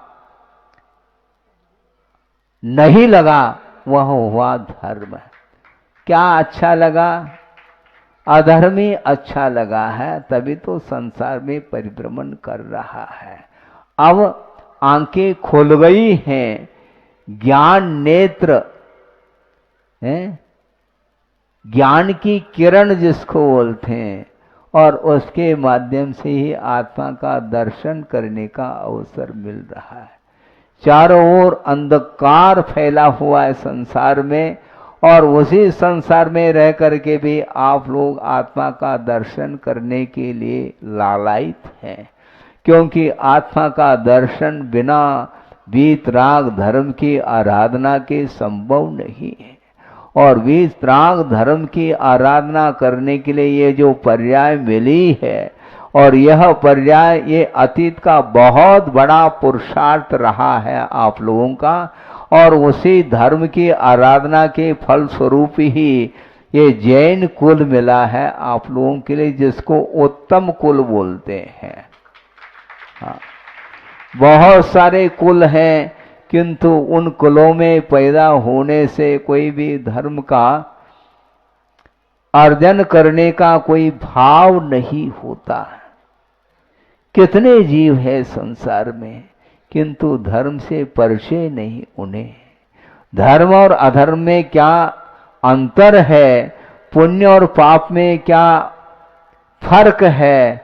Speaker 1: नहीं लगा वह हुआ धर्म। क्या अच्छा लगा? अधर्म ही अच्छा लगा है, तभी तो संसार में परिभ्रमण कर रहा है। अब आंखें खुल गई हैं, ज्ञान नेत्र हैं, ज्ञान की किरण जिसको बोलते हैं, और उसके माध्यम से ही आत्मा का दर्शन करने का अवसर मिल रहा है। चारों ओर अंधकार फैला हुआ है संसार में, और उसी संसार में रह करके भी आप लोग आत्मा का दर्शन करने के लिए लालायित हैं, क्योंकि आत्मा का दर्शन बिना वीतराग धर्म की आराधना के संभव नहीं है। और वीतराग धर्म की आराधना करने के लिए ये जो पर्याय मिली है, और यह पर्याय ये अतीत का बहुत बड़ा पुरुषार्थ रहा है आप लोगों का, और उसी धर्म की आराधना के फल स्वरूप ही ये जैन कुल मिला है आप लोगों के लिए, जिसको उत्तम कुल बोलते हैं। हाँ, बहुत सारे कुल हैं, किंतु उन कुलों में पैदा होने से कोई भी धर्म का अर्जन करने का कोई भाव नहीं होता। कितने जीव है संसार में, किंतु धर्म से परिचय नहीं उन्हें। धर्म और अधर्म में क्या अंतर है, पुण्य और पाप में क्या फर्क है,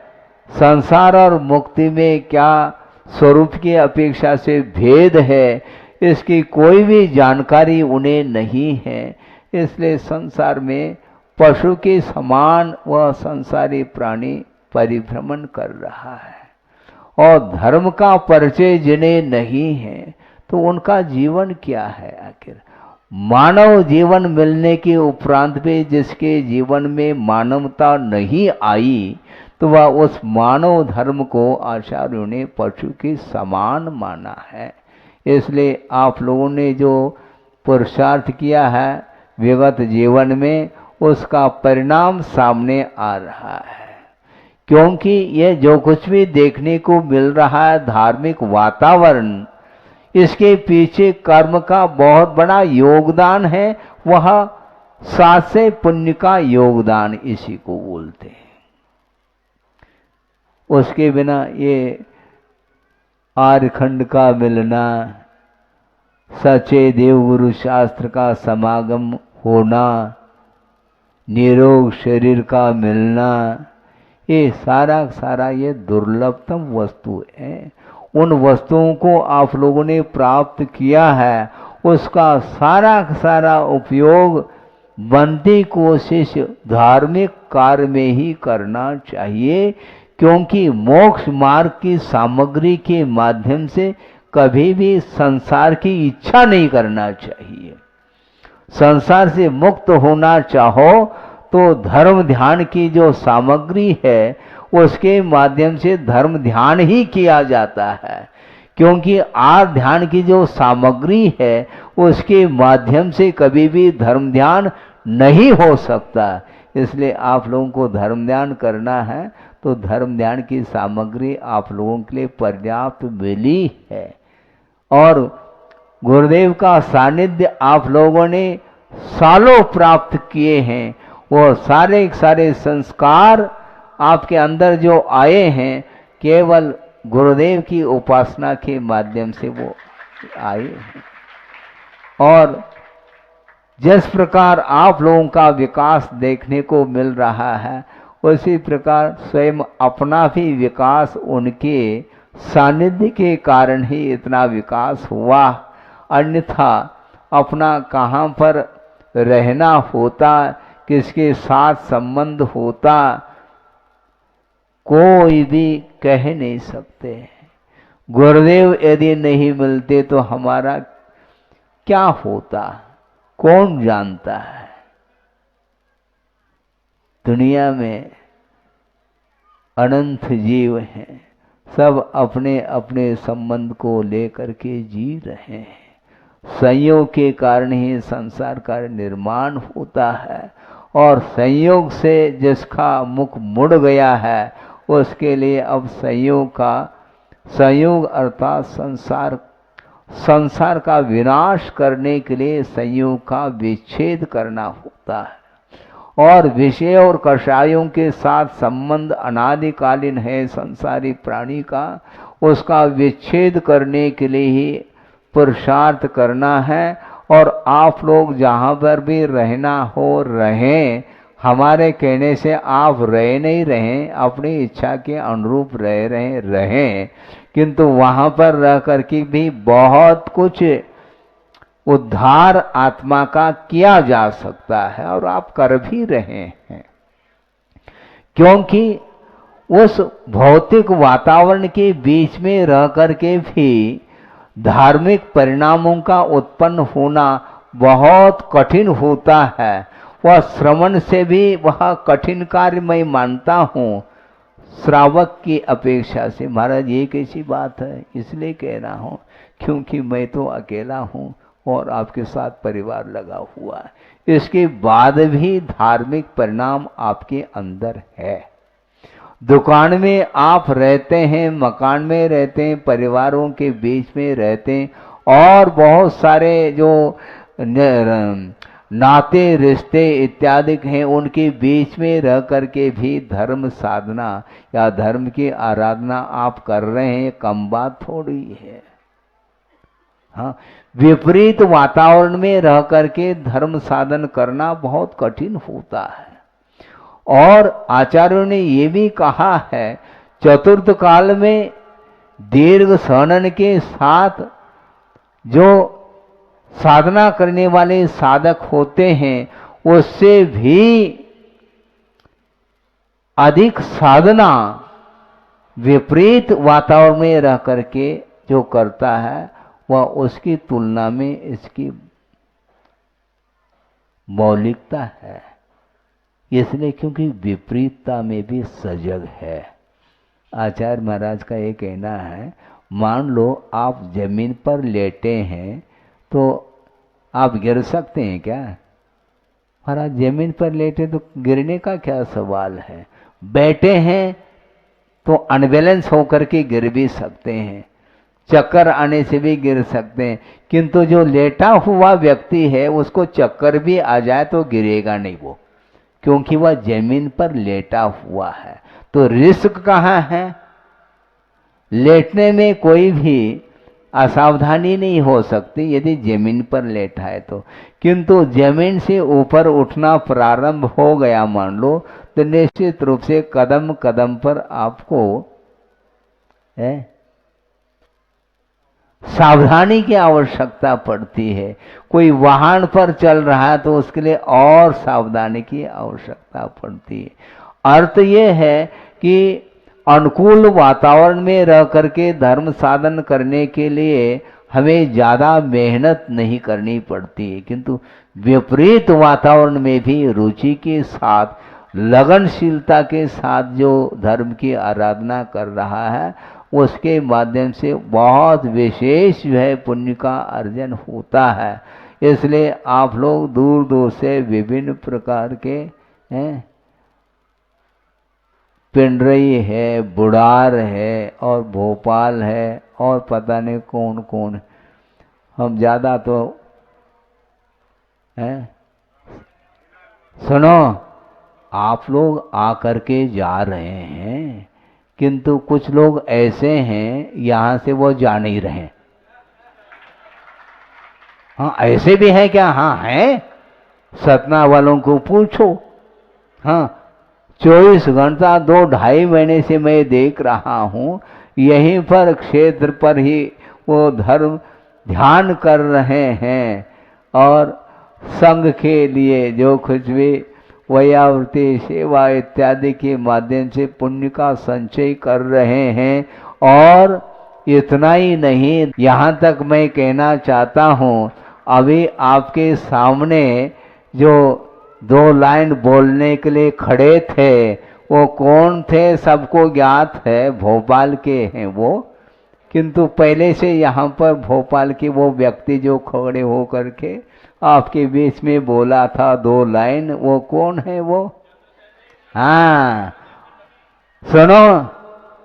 Speaker 1: संसार और मुक्ति में क्या स्वरूप की अपेक्षा से भेद है, इसकी कोई भी जानकारी उन्हें नहीं है। इसलिए संसार में पशु के समान वह संसारी प्राणी परिभ्रमण कर रहा है, और धर्म का परिचय जिन्हें नहीं है तो उनका जीवन क्या है आखिर? मानव जीवन मिलने के उपरांत भी जिसके जीवन में मानवता नहीं आई तो वह उस मानव धर्म को आचार्यों ने पशु के समान माना है। इसलिए आप लोगों ने जो पुरुषार्थ किया है विगत जीवन में, उसका परिणाम सामने आ रहा है। क्योंकि ये जो कुछ भी देखने को मिल रहा है धार्मिक वातावरण, इसके पीछे कर्म का बहुत बड़ा योगदान है। वह सात से पुण्य का योगदान इसी को बोलते हैं। उसके बिना ये आर्यखंड का मिलना, सच्चे देवगुरु शास्त्र का समागम होना, निरोग शरीर का मिलना, ये सारा ये दुर्लभतम वस्तु है। उन वस्तुओं को आप लोगों ने प्राप्त किया है, उसका सारा सारा उपयोग बनती कोशिश धार्मिक कार्य में ही करना चाहिए, क्योंकि मोक्ष मार्ग की सामग्री के माध्यम से कभी भी संसार की इच्छा नहीं करना चाहिए। संसार से मुक्त होना चाहो तो धर्म ध्यान की जो सामग्री है उसके माध्यम से धर्म ध्यान ही किया जाता है, क्योंकि आर्थ ध्यान की जो सामग्री है उसके माध्यम से कभी भी धर्म ध्यान नहीं हो सकता। इसलिए आप लोगों को धर्म ध्यान करना है तो धर्म ध्यान की सामग्री आप लोगों के लिए पर्याप्त मिली है, और गुरुदेव का सानिध्य आप लोगों ने सालों प्राप्त किए हैं। वो सारे सारे संस्कार आपके अंदर जो आए हैं केवल गुरुदेव की उपासना के माध्यम से वो आए हैं। और जिस प्रकार आप लोगों का विकास देखने को मिल रहा है उसी प्रकार स्वयं अपना भी विकास उनके सानिध्य के कारण ही इतना विकास हुआ, अन्यथा अपना कहाँ पर रहना होता, किसके साथ संबंध होता, कोई भी कह नहीं सकते। गुरुदेव यदि नहीं मिलते तो हमारा क्या होता कौन जानता है। दुनिया में अनंत जीव हैं, सब अपने अपने संबंध को लेकर के जी रहे हैं। संयोग के कारण ही संसार का निर्माण होता है, और संयोग से जिसका मुख मुड़ गया है उसके लिए अब संयोग अर्थात संसार का विनाश करने के लिए संयोग का विच्छेद करना होता है। और विषय और कषायों के साथ संबंध अनादिकालीन है संसारी प्राणी का, उसका विच्छेद करने के लिए ही पुरुषार्थ करना है। और आप लोग जहाँ पर भी रहना हो रहें, हमारे कहने से आप रह नहीं रहें, अपनी इच्छा के अनुरूप रहें, किंतु वहाँ पर रह कर के भी बहुत कुछ उद्धार आत्मा का किया जा सकता है, और आप कर भी रहे हैं। क्योंकि उस भौतिक वातावरण के बीच में रह कर के भी धार्मिक परिणामों का उत्पन्न होना बहुत कठिन होता है। वह श्रवण से भी वह कठिन कार्य मैं मानता हूँ श्रावक की अपेक्षा से। महाराज ये कैसी बात है, इसलिए कह रहा हूँ क्योंकि मैं तो अकेला हूँ और आपके साथ परिवार लगा हुआ है। इसके बाद भी धार्मिक परिणाम आपके अंदर है। दुकान में आप रहते हैं, मकान में रहते हैं, परिवारों के बीच में रहते हैं, और बहुत सारे जो नाते रिश्ते इत्यादि हैं उनके बीच में रह करके भी धर्म साधना या धर्म की आराधना आप कर रहे हैं, कम बात थोड़ी है। हाँ, विपरीत वातावरण में रह करके धर्म साधन करना बहुत कठिन होता है। और आचार्यों ने ये भी कहा है, चतुर्थ काल में दीर्घ सहनन के साथ जो साधना करने वाले साधक होते हैं उससे भी अधिक साधना विपरीत वातावरण में रह करके जो करता है वह उसकी तुलना में इसकी मौलिकता है। इसलिए क्योंकि विपरीतता में भी सजग है। आचार्य महाराज का ये कहना है, मान लो आप जमीन पर लेटे हैं तो आप गिर सकते हैं क्या? महाराज जमीन पर लेटे तो गिरने का क्या सवाल है। बैठे हैं तो अनबैलेंस होकर के गिर भी सकते हैं, चक्कर आने से भी गिर सकते हैं, किंतु जो लेटा हुआ व्यक्ति है उसको चक्कर भी आ जाए तो गिरेगा नहीं वो, क्योंकि वह जमीन पर लेटा हुआ है। तो रिस्क कहाँ है? लेटने में कोई भी असावधानी नहीं हो सकती यदि जमीन पर लेटा है तो। किंतु जमीन से ऊपर उठना प्रारंभ हो गया मान लो, तो निश्चित रूप से कदम कदम पर आपको सावधानी की आवश्यकता पड़ती है। कोई वाहन पर चल रहा है तो उसके लिए और सावधानी की आवश्यकता पड़ती है। अर्थ ये है कि अनुकूल वातावरण में रह करके धर्म साधन करने के लिए हमें ज़्यादा मेहनत नहीं करनी पड़ती है, किंतु विपरीत वातावरण में भी रुचि के साथ, लगनशीलता के साथ जो धर्म की आराधना कर रहा है उसके माध्यम से बहुत विशेष जो है पुण्य का अर्जन होता है। इसलिए आप लोग दूर दूर से विभिन्न प्रकार के पिंडरई है, बुढ़ार है और भोपाल है और पता नहीं कौन कौन, हम ज़्यादा तो सुनो, आप लोग आकर के जा रहे हैं, किंतु कुछ लोग ऐसे हैं यहाँ से वो जा नहीं रहे। हाँ, ऐसे भी है क्या? हाँ है, सतना वालों को पूछो। हाँ, 24 घंटा 2-2.5 महीने से मैं देख रहा हूँ, यहीं पर क्षेत्र पर ही वो धर्म ध्यान कर रहे हैं और संघ के लिए जो कुछ भी वैयावृत्ति सेवा इत्यादि के माध्यम से पुण्य का संचय कर रहे हैं। और इतना ही नहीं, यहाँ तक मैं कहना चाहता हूँ, अभी आपके सामने जो 2 लाइन बोलने के लिए खड़े थे वो कौन थे सबको ज्ञात है, भोपाल के हैं वो। किंतु पहले से यहाँ पर भोपाल के वो व्यक्ति जो खड़े हो करके आपके बीच में बोला था 2 लाइन, वो कौन है वो? हाँ सुनो,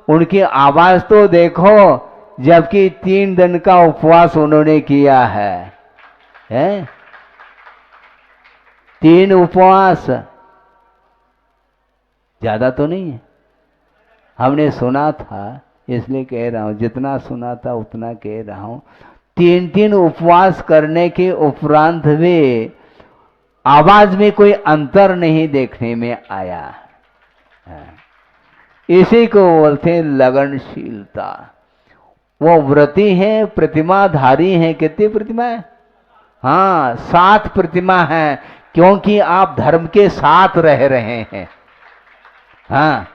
Speaker 1: उनकी आवाज तो देखो, जबकि 3 दिन का उपवास उन्होंने किया है, 3 उपवास, ज्यादा तो नहीं है। हमने सुना था इसलिए कह रहा हूं, जितना सुना था उतना कह रहा हूं। 3 उपवास करने के उपरांत भी आवाज में कोई अंतर नहीं देखने में आया। इसी को बोलते हैं लगनशीलता। वो व्रती है, प्रतिमाधारी है। कितनी प्रतिमा है? हाँ, 7 प्रतिमा है, क्योंकि आप धर्म के साथ रह रहे हैं। हाँ,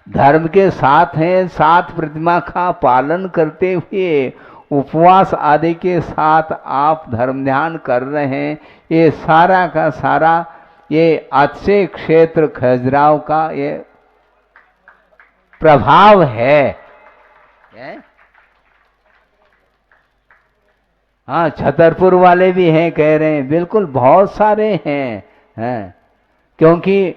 Speaker 1: धर्म के साथ हैं, 7 प्रतिमा का पालन करते हुए उपवास आदि के साथ आप धर्म ध्यान कर रहे हैं। ये सारा का सारा ये अच्छे क्षेत्र खजुराहो का ये प्रभाव है। हाँ, छतरपुर वाले भी हैं कह रहे हैं, बिल्कुल बहुत सारे हैं, क्योंकि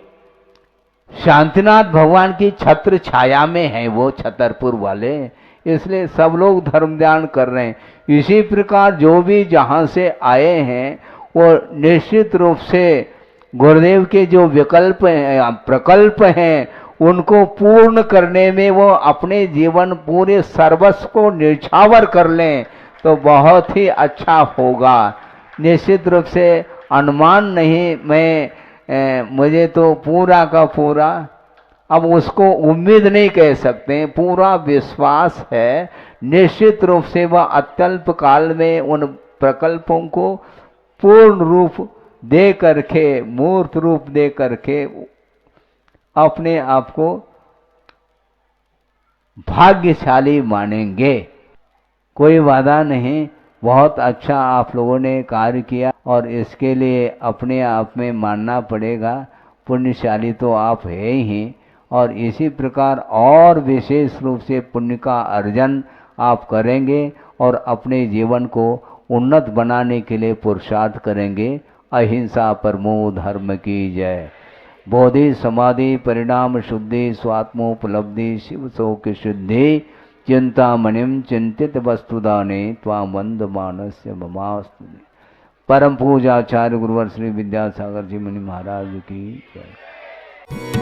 Speaker 1: शांतिनाथ भगवान की छत्र छाया में हैं वो छतरपुर वाले, इसलिए सब लोग धर्म ध्यान कर रहे हैं। इसी प्रकार जो भी जहाँ से आए हैं वो निश्चित रूप से गुरुदेव के जो विकल्प हैं, प्रकल्प हैं, उनको पूर्ण करने में वो अपने जीवन पूरे सर्वस्व को न्यौछावर कर लें तो बहुत ही अच्छा होगा। निश्चित रूप से अनुमान नहीं, मुझे तो पूरा का पूरा, अब उसको उम्मीद नहीं कह सकते, पूरा विश्वास है निश्चित रूप से वह अत्यल्प काल में उन प्रकल्पों को पूर्ण रूप दे करके, मूर्त रूप दे करके अपने आप को भाग्यशाली मानेंगे। कोई वादा नहीं, बहुत अच्छा आप लोगों ने कार्य किया और इसके लिए अपने आप में मानना पड़ेगा, पुण्यशाली तो आप है ही। और इसी प्रकार और विशेष रूप से पुण्य का अर्जन आप करेंगे और अपने जीवन को उन्नत बनाने के लिए पुरुषार्थ करेंगे। अहिंसा परमो धर्म की जय। बोधि समाधि परिणाम शुद्धि स्वात्मोपलब्धि शिव शोक शुद्धि चिंतामणिम चिंतित वस्तुदाने त्वां वंद मानस्य ममास्तु। परम पूजाचार्य गुरुवर श्री विद्यासागर जी मुनि महाराज की जय।